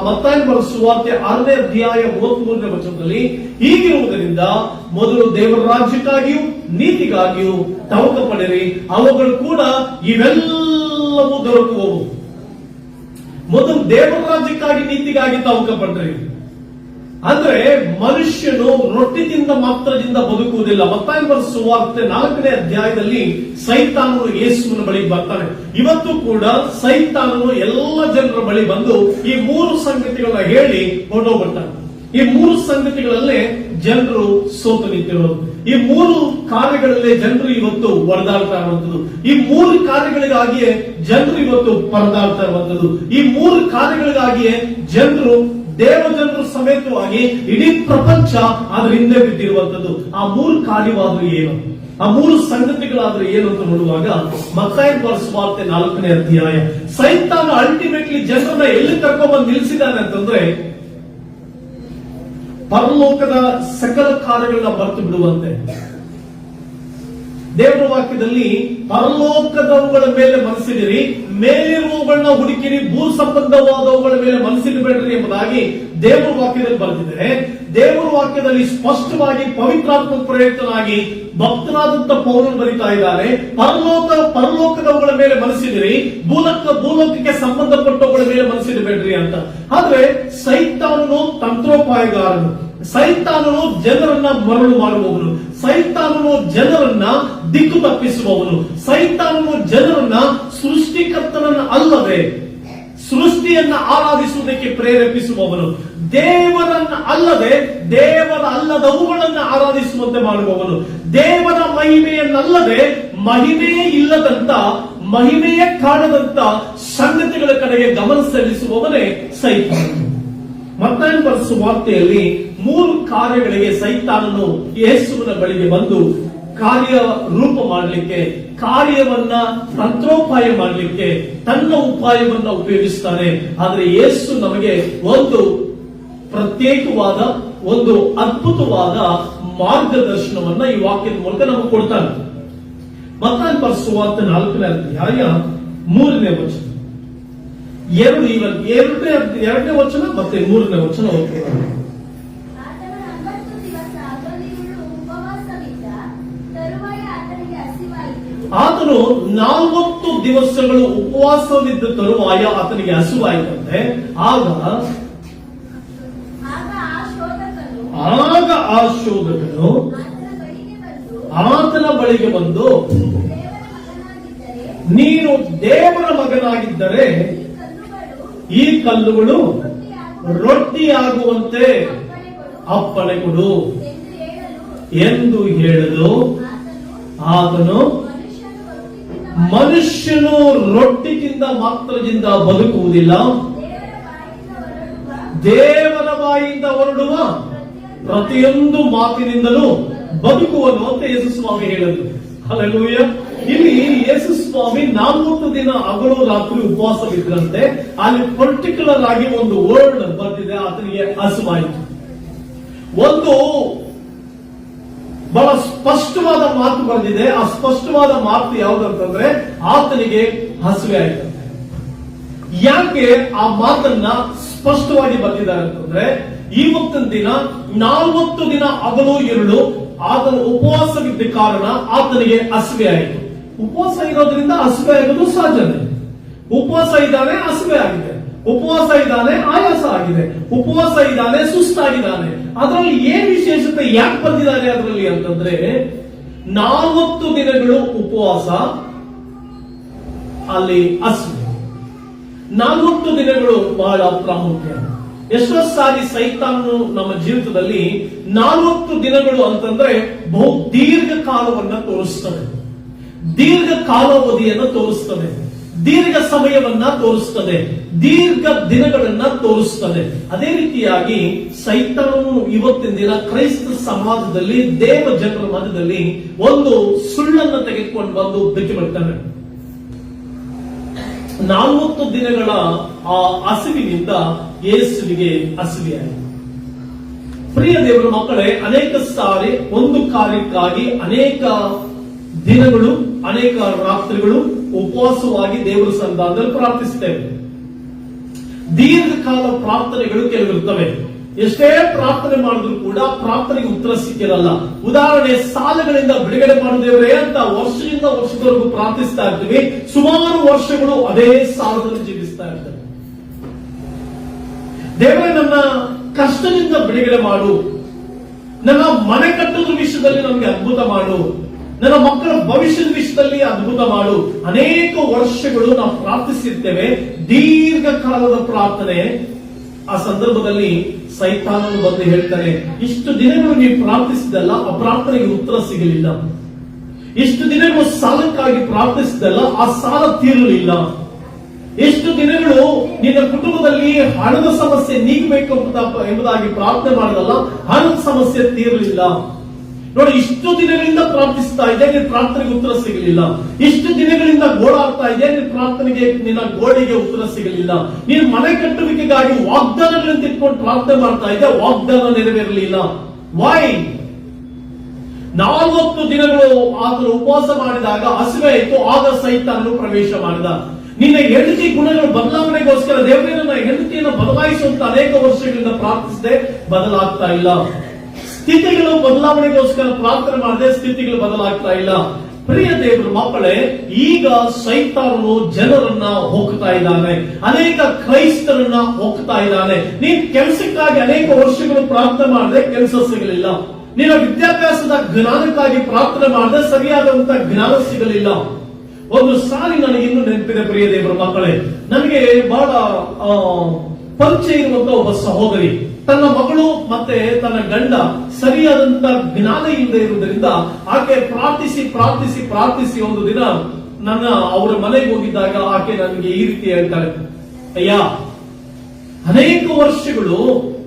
Speaker 1: ಮತ್ತಾಯನ ಬರೆದ ಸುವಾರ್ತೆ 6ನೇ ಅಧ್ಯಾಯ 33ನೇ ವಚನದಲ್ಲಿ ಹೀಗಿರುವುದರಿಂದ ಮೊದಲು ದೇವರ ರಾಜ್ಯಕ್ಕಾಗಿಯೂ ನೀತಿಗಾಗಿಯೂ ತವಕ ಪಡೆಯಿರಿ, ಅವುಗಳು ಕೂಡ ಇವೆಲ್ಲವೂ ದೊರಕುವವು. ಮೊದಲು ದೇವರ ರಾಜ್ಯಕ್ಕಾಗಿ ನೀತಿಗಾಗಿ ತವಕ ಪಡ್ರಿ. ಅಂದ್ರೆ ಮನುಷ್ಯನು ರೊಟ್ಟಿ ತಿಂದ ಮಾತ್ರದಿಂದ ಬದುಕುವುದಿಲ್ಲ. ಮತ್ತಾಯನ ಬರೆದ ಸುವಾರ್ತೆ 4ನೇ ಅಧ್ಯಾಯದಲ್ಲಿ ಸೈತಾನನು ಯೇಸುವಿನ ಬಳಿ ಬರ್ತಾನೆ. ಇವತ್ತು ಕೂಡ ಸೈತಾನನು ಎಲ್ಲ ಜನರ ಬಳಿ ಬಂದು ಈ 3 ಸಂಗತಿಗಳನ್ನ ಹೇಳಿ ಹೊರಟೋಗ್ಬಿಡ್ತಾನೆ. ಈ 3 ಸಂಗತಿಗಳಲ್ಲೇ ಜನರು ಸೋತು ನಿಂತಿರೋದು. ಈ 3 ಕಾರ್ಯಗಳಲ್ಲೇ ಜನರು ಇವತ್ತು ಒಡೆದಾಡ್ತಾ ಇರುವಂತದ್ದು. ಈ 3 ಕಾರ್ಯಗಳಿಗಾಗಿಯೇ ಜನರು ಇವತ್ತು ಪರದಾಡ್ತಾ ಇರುವಂತದ್ದು. ಈ 3 ಕಾರ್ಯಗಳಿಗಾಗಿಯೇ ಜನರು ದೇವಜನರು ಸಮೇತವಾಗಿ ಇಡೀ ಪ್ರಪಂಚ ಅದರ ಹಿಂದೆ ಬಿದ್ದಿರುವಂತದ್ದು. ಆ 3 ಕಾರ್ಯವಾದ್ರೂ ಏನು, ಆ 3 ಸಂಗತಿಗಳಾದ್ರೂ ಏನು ಅಂತ ನೋಡುವಾಗ ಮತ್ತಾಯನ ಬರೆದ ಸುವಾರ್ತೆ 4ನೇ ಅಧ್ಯಾಯ. ಸೈತಾನ ಅಲ್ಟಿಮೇಟ್ಲಿ ಜನರನ್ನ ಎಲ್ಲಿ ಕರ್ಕೊಂಡ್ಬಂದು ನಿಲ್ಲಿಸಿದ್ದಾನೆ ಅಂತಂದ್ರೆ ಪರಲೋಕದ ಸಕಲ ಕಾರ್ಯಗಳನ್ನ ಮರೆತು ಬಿಡುವಂತೆ. ದೇವರ ವಾಕ್ಯದಲ್ಲಿ ಪರಲೋಕದವುಗಳ ಮೇಲೆ ಮನಸ್ಸಿಡಿರಿ, ಮೇಲಿರುವವುಗಳನ್ನ ಹುಡುಕಿರಿ, ಭೂ ಸಂಬಂಧವಾದವುಗಳ ಮೇಲೆ ಮನಸ್ಸಿಡಬೇಡ್ರಿ ಎಂಬುದಾಗಿ ದೇವರ ವಾಕ್ಯದಲ್ಲಿ ಬರೆದಿದೆ. ದೇವರ ವಾಕ್ಯದಲ್ಲಿ ಸ್ಪಷ್ಟವಾಗಿ ಪವಿತ್ರಾತ್ಮ ಪ್ರೇರಿತನಾಗಿ ಭಕ್ತನಾದಂತ ಪೌಲನು ಬರೀತಾ ಇದ್ದಾನೆ, ಪರಲೋಕದವುಗಳ ಮೇಲೆ ಮನಸ್ಸಿಡಿರಿ, ಭೂಲೋಕಕ್ಕೆ ಸಂಬಂಧಪಟ್ಟವುಗಳ ಮೇಲೆ ಮನಸ್ಸಿಡಬೇಡ್ರಿ ಅಂತ. ಆದ್ರೆ ಸೈತಾನನು ತಂತ್ರೋಪಾಯಗಾರನು, ಸೈತಾನನು ಜನರನ್ನ ಮರಳು ಮಾಡುವವನು, ಸೈತಾನನು ಜನರನ್ನ ದಿಕ್ಕು ತಪ್ಪಿಸುವವನು, ಸೈತಾನನು ಜನರನ್ನ ಸೃಷ್ಟಿಕರ್ತನನ್ನ ಅಲ್ಲದೆ ಸೃಷ್ಟಿಯನ್ನ ಆರಾಧಿಸುವುದಕ್ಕೆ ಪ್ರೇರೇಪಿಸುವವನು, ದೇವರನ್ನ ಅಲ್ಲದೆ ದೇವರ ಅಲ್ಲದವುಗಳನ್ನ ಆರಾಧಿಸುವಂತೆ ಮಾಡುವವನು, ದೇವರ ಮಹಿಮೆಯನ್ನಲ್ಲದೆ ಮಹಿಮೆಯೇ ಇಲ್ಲದಂತ, ಮಹಿಮೆಯೇ ಕಾಣದಂತ ಸಂಗತಿಗಳ ಕಡೆಗೆ ಗಮನ ಸಲ್ಲಿಸುವವನೇ ಸೈತಾನನು. ಮತ್ತಾಯನ ಬರೆದ ಸುವಾರ್ತೆಯಲ್ಲಿ 3 ಕಾರ್ಯಗಳಿಗೆ ಸೈತಾನನು ಯೇಸುವಿನ ಬಳಿಗೆ ಬಂದು ಕಾರ್ಯ ರೂಪ ಮಾಡಲಿಕ್ಕೆ, ಕಾರ್ಯವನ್ನ ತಂತ್ರೋಪಾಯ ಮಾಡಲಿಕ್ಕೆ ತನ್ನ ಉಪಾಯವನ್ನ ಉಪಯೋಗಿಸ್ತಾನೆ. ಆದ್ರೆ ಯೇಸು ನಮಗೆ ಒಂದು ಪ್ರತ್ಯೇಕವಾದ, ಒಂದು ಅದ್ಭುತವಾದ ಮಾರ್ಗದರ್ಶನವನ್ನ ಈ ವಾಕ್ಯದ ಮೂಲಕ ನಮಗೆ ಕೊಡ್ತಾನೆ. ಮತ್ತಾಯನ ಬರೆದ ಸುವಾರ್ತೆ 4ನೇ ಅಧ್ಯಾಯ 3ನೇ ವಚನ, ಎರಡನೇ ವಚನ ಮತ್ತೆ 3ನೇ ವಚನ ಓದ್ತಾರೆ. ಆತನು 40 ದಿವಸಗಳು ಉಪವಾಸವಿದ್ದ ತರುವಾಯ ಆತನಿಗೆ ಹಸಿವಾಯಿತಂತೆ. ಆಗ ಆ ಶೋಧಕನು ಆತನ ಬಳಿಗೆ ಬಂದು, ನೀನು ದೇವರ ಮಗನಾಗಿದ್ದರೆ ಈ ಕಲ್ಲುಗಳು ರೊಟ್ಟಿಯಾಗುವಂತೆ ಅಪ್ಪಣೆ ಕೊಡು ಎಂದು ಹೇಳಲು, ಆತನು ಮನುಷ್ಯನು ರೊಟ್ಟಿಗಿಂತ ಮಾತ್ರದಿಂದ ಬದುಕುವುದಿಲ್ಲ, ದೇವರ ಬಾಯಿಂದ ಹೊರಡುವ ಪ್ರತಿಯೊಂದು ಮಾತಿನಿಂದಲೂ ಬದುಕುವನು ಅಂತ ಯೇಸು ಸ್ವಾಮಿ ಹೇಳಿದ್ರು. ಹಲ್ಲೆಲೂಯಾ. ಇಲ್ಲಿ ಯೇಸು ಸ್ವಾಮಿ 40 ದಿನ ಹಗಲು ರಾತ್ರಿ ಉಪವಾಸವಿದ್ರಂತೆ. ಅಲ್ಲಿ ಪರ್ಟಿಕ್ಯುಲರ್ ಆಗಿ ಒಂದು ವರ್ಡ್ ಬರ್ತಿದೆ, ಆತನಿಗೆ ಹಸಿವಾಯಿತು. ಒಂದು ಬಹಳ ಸ್ಪಷ್ಟವಾದ ಮಾತು ಬಂದಿದೆ. ಆ ಸ್ಪಷ್ಟವಾದ ಮಾತು ಯಾವುದಂತಂದ್ರೆ ಆತನಿಗೆ ಹಸಿವೆ ಆಯ್ತಂತೆ. ಯಾಕೆ ಆ ಮಾತನ್ನ ಸ್ಪಷ್ಟವಾಗಿ ಬಂದಿದ್ದಾರೆ ಅಂತಂದ್ರೆ, ಇವತ್ತಿನ ದಿನ 40 ದಿನ ಹಗಲು ഇരുಳು ಆತನ ಉಪವಾಸವಿದ್ದ ಕಾರಣ ಆತನಿಗೆ ಹಸಿವೆ ಆಯಿತು. ಉಪವಾಸ ಇರೋದ್ರಿಂದ ಹಸಿವೆ ಆಗೋದು ಸಹಜನೇ. ಉಪವಾಸ ಇದ್ದಾನೆ, ಹಸಿವೆ ಆಗಿದೆ. ಉಪವಾಸ ಇದ್ದಾನೆ, ಆಯಾಸ ಆಗಿದೆ. ಉಪವಾಸ ಇದ್ದಾನೆ, ಸುಸ್ತಾಗಿದ್ದಾನೆ. ಅದರಲ್ಲಿ ಏನ್ ವಿಶೇಷತೆ ಯಾಕೆ ಬಂದಿದ್ದಾರೆ ಅದರಲ್ಲಿ ಅಂತಂದ್ರೆ, 40 ದಿನಗಳು ಉಪವಾಸ, ಅಲ್ಲಿ ಹಸಿವೆ. 40 ದಿನಗಳು ಬಹಳ ಪ್ರಾಮುಖ್ಯ. ಎಷ್ಟೋ ಸಾರಿ ಸೈತಾನನು ನಮ್ಮ ಜೀವಿತದಲ್ಲಿ 40 ದಿನಗಳು ಅಂತಂದ್ರೆ ಬಹು ದೀರ್ಘ ಕಾಲವನ್ನ ತೋರಿಸ್ತದೆ, ದೀರ್ಘ ಕಾಲಾವಧಿಯನ್ನು ತೋರಿಸ್ತದೆ, ದೀರ್ಘ ಸಮಯವನ್ನ ತೋರಿಸ್ತದೆ, ದೀರ್ಘ ದಿನಗಳನ್ನ ತೋರಿಸ್ತದೆ. ಅದೇ ರೀತಿಯಾಗಿ ಸೈತಾನನು ಇವತ್ತಿನ ದಿನ ಕ್ರೈಸ್ತ ಸಮಾಜದಲ್ಲಿ, ದೇವ ಜನರ ಮಧ್ಯದಲ್ಲಿ ಒಂದು ಸುಳ್ಳನ್ನು ತೆಗೆದುಕೊಂಡು ಬಂದು ಬಿಟ್ಟು ಬಿಡ್ತಾನೆ. 40 ದಿನಗಳ ಆ ಹಸಿವಿನಿಂದ ಯೇಸುವಿಗೆ ಹಸಿವೆಯಾಯಿತು. ಪ್ರಿಯ ದೇವರ ಮಕ್ಕಳೇ, ಅನೇಕ ಸಾರಿ ಒಂದು ಕಾರ್ಯಕ್ಕಾಗಿ ಅನೇಕ ದಿನಗಳು, ಅನೇಕ ರಾತ್ರಿಗಳು ಉಪವಾಸವಾಗಿ ದೇವರ ಸನ್ನಿಧಾನದಲ್ಲಿ ಪ್ರಾರ್ಥಿಸುತ್ತೇವೆ. ದೀರ್ಘಕಾಲ ಪ್ರಾರ್ಥನೆಗಳು ಕೆಲವಿರುತ್ತವೆ. ಎಷ್ಟೇ ಪ್ರಾರ್ಥನೆ ಮಾಡಿದ್ರು ಕೂಡ ಪ್ರಾರ್ಥನೆಗೆ ಉತ್ತರ ಸಿಕ್ಕಿರಲ್ಲ. ಉದಾಹರಣೆ, ಸಾಲಗಳಿಂದ ಬಿಡುಗಡೆ ಮಾಡುದೇವ್ರೆ ಅಂತ ವರ್ಷದಿಂದ ವರ್ಷದವರೆಗೂ ಪ್ರಾರ್ಥಿಸ್ತಾ ಇರ್ತೀವಿ. ಸುಮಾರು ವರ್ಷಗಳು ಅದೇ ಸಾಲದಲ್ಲಿ ಜೀವಿಸ್ತಾ ಇರ್ತೇವೆ. ದೇವರೇ, ನನ್ನ ಕಷ್ಟದಿಂದ ಬಿಡುಗಡೆ ಮಾಡು, ನನ್ನ ಮನೆ ಕಟ್ಟೋದ್ರ ವಿಷಯದಲ್ಲಿ ನಮಗೆ ಅದ್ಭುತ ಮಾಡು, ನನ್ನ ಮಕ್ಕಳ ಭವಿಷ್ಯದ ವಿಷಯದಲ್ಲಿ ಅದ್ಭುತ ಮಾಡು. ಅನೇಕ ವರ್ಷಗಳು ನಾವು ಪ್ರಾರ್ಥಿಸಿರ್ತೇವೆ, ದೀರ್ಘಕಾಲದ ಪ್ರಾರ್ಥನೆ. ಆ ಸಂದರ್ಭದಲ್ಲಿ ಸೈತಾನನು ಬಂದು ಹೇಳ್ತಾನೆ, ಇಷ್ಟು ದಿನಗಳು ನೀವು ಪ್ರಾರ್ಥಿಸಿದಲ್ಲ, ಆ ಪ್ರಾರ್ಥನೆಗೆ ಉತ್ತರ ಸಿಗಲಿಲ್ಲ. ಇಷ್ಟು ದಿನಗಳು ಸಾಲಕ್ಕಾಗಿ ಪ್ರಾರ್ಥಿಸಿದಲ್ಲ, ಆ ಸಾಲ ತೀರಲಿಲ್ಲ. ಎಷ್ಟು ದಿನಗಳು ನಿನ್ನ ಕುಟುಂಬದಲ್ಲಿ ಹಣದ ಸಮಸ್ಯೆ ನೀಗಬೇಕು ಎಂಬುದಾಗಿ ಪ್ರಾರ್ಥನೆ ಮಾಡದಲ್ಲ, ಹಣದ ಸಮಸ್ಯೆ ತೀರಲಿಲ್ಲ. ನೋಡಿ, ಇಷ್ಟು ದಿನಗಳಿಂದ ಪ್ರಾರ್ಥಿಸ್ತಾ ಇದೆ, ನಿನ್ನ ಪ್ರಾರ್ಥನೆಗೆ ಉತ್ತರ ಸಿಗಲಿಲ್ಲ. ಇಷ್ಟು ದಿನಗಳಿಂದ ಗೋಳಾಡ್ತಾ ಇದೆ, ನಿನ್ನ ಗೋಡೆಗೆ ಉತ್ತರ ಸಿಗಲಿಲ್ಲ. ನೀನು ಮನೆ ಕಟ್ಟುವಿಕೆಗಾಗಿ ವಾಗ್ದಾನಗಳನ್ನು ತಿಳ್ಕೊಂಡು ಪ್ರಾರ್ಥನೆ ಮಾಡ್ತಾ ಇದ್ದೆ, ವಾಗ್ದಾನ ನೆರವೇರಲಿಲ್ಲ. ವೈ? 40 ದಿನಗಳು ಆತನು ಉಪವಾಸ ಮಾಡಿದಾಗ ಹಸಿವೆ ಆಯಿತು. ಆಗ ಸೈತಾನನು ಪ್ರವೇಶ ಮಾಡಿದ. ನಿನ್ನ ಹೆಂಡತಿ ಗುಣಗಳು ಬದಲಾವಣೆಗೋಸ್ಕರ ದೇವರೇ ನನ್ನ ಹೆಂಡತಿಯನ್ನು ಬದಲಾಯಿಸುವಂತ ಅನೇಕ ವರ್ಷಗಳಿಂದ ಪ್ರಾರ್ಥಿಸದೆ, ಬದಲಾಗ್ತಾ ಇಲ್ಲ. ಸ್ಥಿತಿಗಳು ಬದಲಾವಣೆಗೋಸ್ಕರ ಪ್ರಾರ್ಥನೆ ಮಾಡದೆ, ಸ್ಥಿತಿಗಳು ಬದಲಾಗ್ತಾ ಇಲ್ಲ. ಪ್ರಿಯ ದೇವರ ಮಕ್ಕಳೇ, ಈಗ ಸೈತಾನನು ಜನರನ್ನ ಹೋಗ್ತಾ ಇದ್ದಾನೆ, ಅನೇಕ ಕ್ರೈಸ್ತರನ್ನ ಹೋಗ್ತಾ ಇದ್ದಾನೆ. ನೀನ್ ಕೆಲಸಕ್ಕಾಗಿ ಅನೇಕ ವರ್ಷಗಳು ಪ್ರಾರ್ಥನೆ ಮಾಡದೆ ಕೆಲಸ ಸಿಗಲಿಲ್ಲ. ನಿನ್ನ ವಿದ್ಯಾಭ್ಯಾಸದ ಜ್ಞಾನಕ್ಕಾಗಿ ಪ್ರಾರ್ಥನೆ ಮಾಡದೆ ಸರಿಯಾದಂತ ಜ್ಞಾನ ಸಿಗಲಿಲ್ಲ. ಒಂದು ಸಾರಿ ನನಗೆ ಇನ್ನೂ ನೆನಪಿದೆ ಪ್ರಿಯ ದೇವರ ಮಕ್ಕಳೇ, ನನಗೆ ಬಹಳ ಪರಿಚಯ ಇರುವಂತ ಒಬ್ಬ ಸಹೋದರಿ, ತನ್ನ ಮಗಳು ಮತ್ತೆ ತನ್ನ ಗಂಡ ಸರಿಯಾದಂತ ಜ್ಞಾನ ಇಲ್ಲದೆ ಇರುವುದರಿಂದ ಆಕೆ ಪ್ರಾರ್ಥಿಸಿ ಪ್ರಾರ್ಥಿಸಿ ಪ್ರಾರ್ಥಿಸಿ ಒಂದು ದಿನ ಅವರ ಮನೆಗೆ ಹೋಗಿದ್ದಾಗ ಆಕೆ ನನಗೆ ಈ ರೀತಿ ಹೇಳ್ತಾಳೆ, ಅಯ್ಯ, ಅನೇಕ ವರ್ಷಗಳು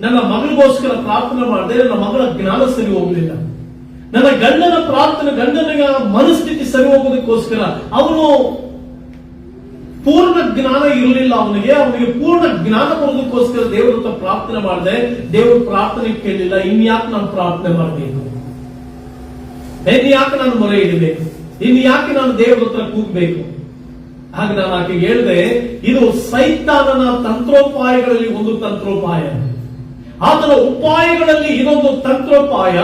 Speaker 1: ನನ್ನ ಮಗಳಿಗೋಸ್ಕರ ಪ್ರಾರ್ಥನೆ ಮಾಡಿದೆ, ನನ್ನ ಮಗಳ ಜ್ಞಾನ ಸರಿ ಹೋಗಲಿಲ್ಲ. ನನ್ನ ಗಂಡನ ಗಂಡನ ಮನಸ್ಥಿತಿ ಸರಿ ಹೋಗೋದಕ್ಕೋಸ್ಕರ ಅವನು ಪೂರ್ಣ ಜ್ಞಾನ ಇರಲಿಲ್ಲ. ಅವನಿಗೆ ಪೂರ್ಣ ಜ್ಞಾನ ಬರೋದಕ್ಕೋಸ್ಕರ ದೇವರ ಹತ್ರ ಪ್ರಾರ್ಥನೆ ಮಾಡಿದೆ, ದೇವರು ಪ್ರಾರ್ಥನೆ ಕೇಳಲಿಲ್ಲ. ಇನ್ಯಾಕೆ ನಾನು ಪ್ರಾರ್ಥನೆ ಮಾಡಬೇಕು? ಇನ್ಯಾಕೆ ನಾನು ಮೊರೆ ಇಡಬೇಕು? ಇನ್ಯಾಕೆ ನಾನು ದೇವರ ಹತ್ರ ಕೂಗಬೇಕು? ಹಾಗೆ ನಾನು ಆಕೆ ಹೇಳಿದೆ, ಇದು ಸೈತಾನನ ತಂತ್ರೋಪಾಯಗಳಲ್ಲಿ ಒಂದು ತಂತ್ರೋಪಾಯ, ಆತನ ಉಪಾಯಗಳಲ್ಲಿ ಇದೊಂದು ತಂತ್ರೋಪಾಯ.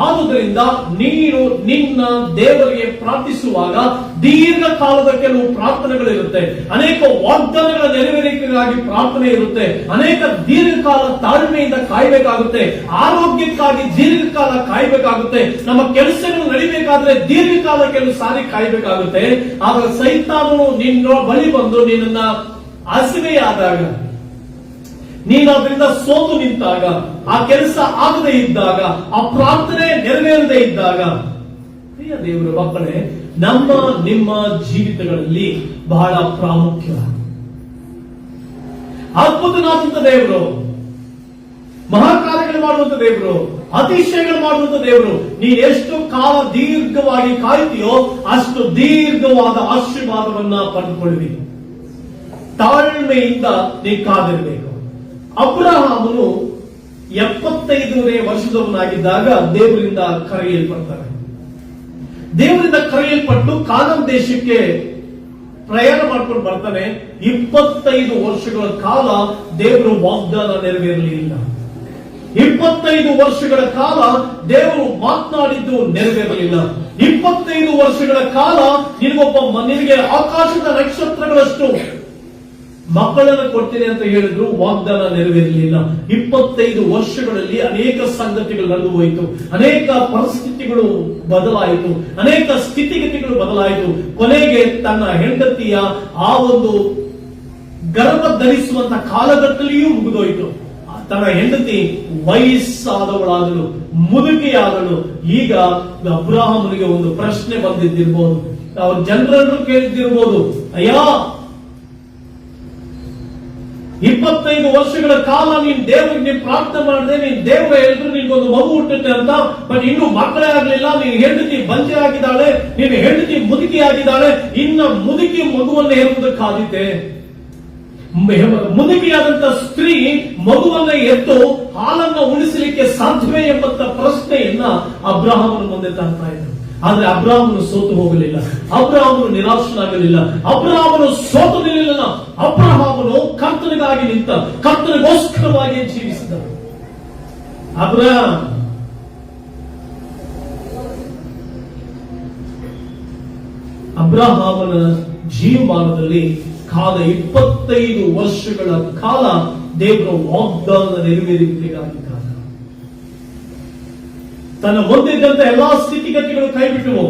Speaker 1: ಆದುದರಿಂದ ನೀನು ನಿನ್ನ ದೇವರಿಗೆ ಪ್ರಾರ್ಥಿಸುವಾಗ ದೀರ್ಘಕಾಲದ ಕೆಲವು ಪ್ರಾರ್ಥನೆಗಳಿರುತ್ತೆ, ಅನೇಕ ವಾಗ್ದಾನಗಳ ನೆರವೇರಿಕೆಗಾಗಿ ಪ್ರಾರ್ಥನೆ ಇರುತ್ತೆ, ಅನೇಕ ದೀರ್ಘಕಾಲ ತಾಳ್ಮೆಯಿಂದ ಕಾಯಬೇಕಾಗುತ್ತೆ, ಆರೋಗ್ಯಕ್ಕಾಗಿ ದೀರ್ಘಕಾಲ ಕಾಯಬೇಕಾಗುತ್ತೆ, ನಮ್ಮ ಕೆಲಸಗಳು ನಡಿಬೇಕಾದ್ರೆ ದೀರ್ಘಕಾಲ ಕೆಲವು ಸಾರಿ ಕಾಯಬೇಕಾಗುತ್ತೆ. ಆಗ ಸೈತಾನನು ನಿನ್ನ ಬಳಿ ಬಂದು ನಿನ್ನನ್ನ ಹಸಿವೆಯಾದಾಗ, ನೀನು ಅದರಿಂದ ಸೋತು ನಿಂತಾಗ, ಆ ಕೆಲಸ ಆಗದೆ ಇದ್ದಾಗ, ಆ ಪ್ರಾರ್ಥನೆ ನೆರವೇರದೆ ಇದ್ದಾಗ, ಪ್ರಿಯ ದೇವರ ಮಕ್ಕಳೇ, ನಿಮ್ಮ ಜೀವಿತಗಳಲ್ಲಿ ಬಹಳ ಪ್ರಾಮುಖ್ಯ. ಅದ್ಭುತನಾದಂತ ದೇವರು, ಮಹಾಕಾರ್ಯಗಳು ಮಾಡುವಂತ ದೇವರು, ಅತಿಶಯಗಳು ಮಾಡುವಂತ ದೇವರು. ನೀನು ಎಷ್ಟು ಕಾಲ ದೀರ್ಘವಾಗಿ ಕಾಯ್ತೀಯೋ ಅಷ್ಟು ದೀರ್ಘವಾದ ಆಶೀರ್ವಾದವನ್ನ ಪಡೆದುಕೊಳ್ಳಿ. ತಾಳ್ಮೆಯಿಂದ ನೀ ಕಾದಿರಬೇಕು. ಅಬ್ರಹಾಮನು 75ನೇ ವರ್ಷದವನಾಗಿದ್ದಾಗ ದೇವರಿಂದ ಕರೆಯಲ್ಪಡ್ತಾನೆ. ದೇವರಿಂದ ಕರೆಯಲ್ಪಟ್ಟು ಕಾನಾನ್ ದೇಶಕ್ಕೆ ಪ್ರಯಾಣ ಮಾಡ್ಕೊಂಡು ಬರ್ತಾನೆ. 25 ವರ್ಷಗಳ ಕಾಲ ದೇವರು ವಾಗ್ದಾನ ನೆರವೇರಲಿಲ್ಲ. 25 ವರ್ಷಗಳ ಕಾಲ ದೇವರು ಮಾತನಾಡಿದ್ದು ನೆರವೇರಲಿಲ್ಲ. 25 ವರ್ಷಗಳ ಕಾಲ ನಿನಗೆ ಆಕಾಶದ ನಕ್ಷತ್ರಗಳಷ್ಟು ಮಕ್ಕಳನ್ನು ಕೊಡ್ತೀನಿ ಅಂತ ಹೇಳಿದ್ರು, ವಾಗ್ದಾನ ನೆರವೇರಲಿಲ್ಲ. 25 ವರ್ಷಗಳಲ್ಲಿ ಅನೇಕ ಸಂಗತಿಗಳು ನಡೆದು ಹೋಯಿತು, ಅನೇಕ ಪರಿಸ್ಥಿತಿಗಳು ಬದಲಾಯಿತು, ಅನೇಕ ಸ್ಥಿತಿಗತಿಗಳು ಬದಲಾಯಿತು. ಕೊನೆಗೆ ತನ್ನ ಹೆಂಡತಿಯ ಆ ಒಂದು ಗರ್ಭ ಧರಿಸುವಂತ ಕಾಲಘಟ್ಟದಲ್ಲಿಯೂ ಮುಗಿದೋಯ್ತು. ತನ್ನ ಹೆಂಡತಿ ವಯಸ್ಸಾದವಳಾದಳು, ಮುದುಕಿಯಾದಳು. ಈಗ ಅಬ್ರಹಾಮನಿಗೆ ಒಂದು ಪ್ರಶ್ನೆ ಬಂದಿದ್ದಿರ್ಬೋದು, ಅವ್ರ ಜನರನ್ನು ಕೇಳಿದ್ದಿರ್ಬೋದು, ಅಯ್ಯ 25 ವರ್ಷಗಳ ಕಾಲ ನೀನ್ ದೇವರಿಗೆ ಪ್ರಾರ್ಥನೆ ಮಾಡಿದೆ, ನೀನ್ ದೇವರ ಹೇಳಿದ್ರು ನಿನ್ಗೊಂದು ಮಗು ಹುಟ್ಟುತ್ತೆ ಅಂತ, ಬಟ್ ಇನ್ನು ಮಕ್ಕಳೇ ಆಗ್ಲಿಲ್ಲ. ನೀನ್ ಹೆಂಡತಿ ಬಂಜೆ ಆಗಿದ್ದಾಳೆ, ನೀನ್ ಹೆಂಡತಿ ಮುದುಕಿ ಆಗಿದ್ದಾಳೆ, ಇನ್ನ ಮುದುಕಿ ಮಗುವನ್ನು ಹೇರುವುದಕ್ಕಾದಿತೆ. ಮುದುಕಿಯಾದಂತ ಸ್ತ್ರೀ ಮಗುವನ್ನ ಎತ್ತು ಹಾಲನ್ನ ಉಳಿಸಲಿಕ್ಕೆ ಸಾಧ್ಯವೇ ಎಂಬಂತ ಪ್ರಶ್ನೆಯನ್ನ ಅಬ್ರಹಾಮನ ಮುಂದೆ ತರ್ತಾ ಇದ್ದರು. ಆದ್ರೆ ಅಬ್ರಹಾಮನು ಸೋತು ಹೋಗಲಿಲ್ಲ, ಅಬ್ರಹಾಮನು ನಿರಾಶನಾಗಲಿಲ್ಲ, ಅಬ್ರಹಾಮನು ಸೋತು ನಿಲ್ಲಲಿಲ್ಲ. ಅಬ್ರಹಾಮನು ಕರ್ತನಿಗಾಗಿ ನಿಂತ, ಕರ್ತನಿಗೋಸ್ಕರವಾಗಿ ಜೀವಿಸಿದ. ಅಬ್ರಹಾಮನ ಜೀವಮಾನದಲ್ಲಿ ಕಾದ 25 ವರ್ಷಗಳ ಕಾಲ ದೇವರ ವಾಗ್ದಾನ ನೆರವೇರಿಕೆಗಾಗಿ ತನ್ನ ಮುಂದಿದ್ದಂತ ಎಲ್ಲಾ ಸ್ಥಿತಿಗತಿಗಳು ಕೈಬಿಟ್ಟವು.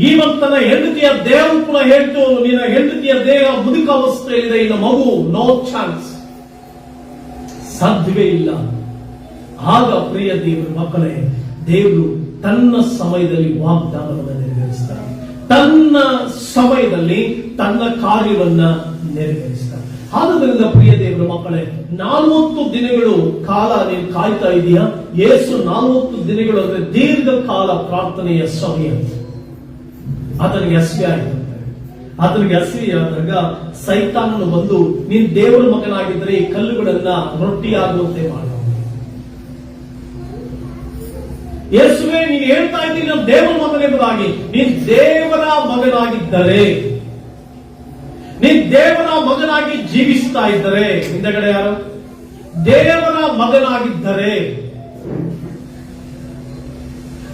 Speaker 1: ಈವನ್ ತನ್ನ ಹೆಂಡತಿಯ ದೇಹ ಕೂಡ ಹೇಳ್ತು, ನಿನ್ನ ಹೆಂಡತಿಯ ದೇಹ ಮುದುಕಾವಸ್ಥೆಯಲ್ಲಿದೆ, ಇನ್ನು ಮಗು ನೋ ಚಾನ್ಸ್, ಸಾಧ್ಯವೇ ಇಲ್ಲ. ಆಗ ಪ್ರಿಯ ದೇವರ ಮಕ್ಕಳೇ, ದೇವರು ತನ್ನ ಸಮಯದಲ್ಲಿ ವಾಗ್ದಾನವನ್ನು ನೆರವೇರಿಸ್ತಾರೆ, ತನ್ನ ಸಮಯದಲ್ಲಿ ತನ್ನ ಕಾರ್ಯವನ್ನ ನೆರವೇರಿಸ್ತಾರೆ. ಆದುದರಿಂದ ಪ್ರಿಯ ದೇವರ ಮಕ್ಕಳೇ, 40 ದಿನಗಳು ಕಾಲ ನೀನು ಕಾಯ್ತಾ ಇದೆಯಾ? ಯೇಸು 40 ದಿನಗಳು ಅಂದ್ರೆ ದೀರ್ಘ ಕಾಲ ಪ್ರಾರ್ಥನೆಯ ಸಮಯ. ಆತನಿಗೆ ಹಸಿವೆ ಆಗಿರುತ್ತೆ. ಆತನಿಗೆ ಹಸಿವೆಯಾದಾಗ ಸೈತಾನನು ಬಂದು, ನೀನ್ ದೇವರ ಮಗನಾಗಿದ್ರೆ ಈ ಕಲ್ಲುಗಳನ್ನ ರೊಟ್ಟಿಯಾಗುವಂತೆ ಮಾಡು. ಯೇಸುವೆ, ನೀನು ಹೇಳ್ತಾ ಇದ್ದೀನಿ ನಾನು ದೇವರ ಮಗನೆಂಬುದಾಗಿ. ನೀನ್ ದೇವರ ಮಗನಾಗಿದ್ದರೆ, ನೀನ್ ದೇವರ ಮಗನಾಗಿ ಜೀವಿಸ್ತಾ ಇದ್ದರೆ, ಹಿಂದಗಡೆ ಯಾರು? ದೇವರ ಮಗನಾಗಿದ್ದರೆ,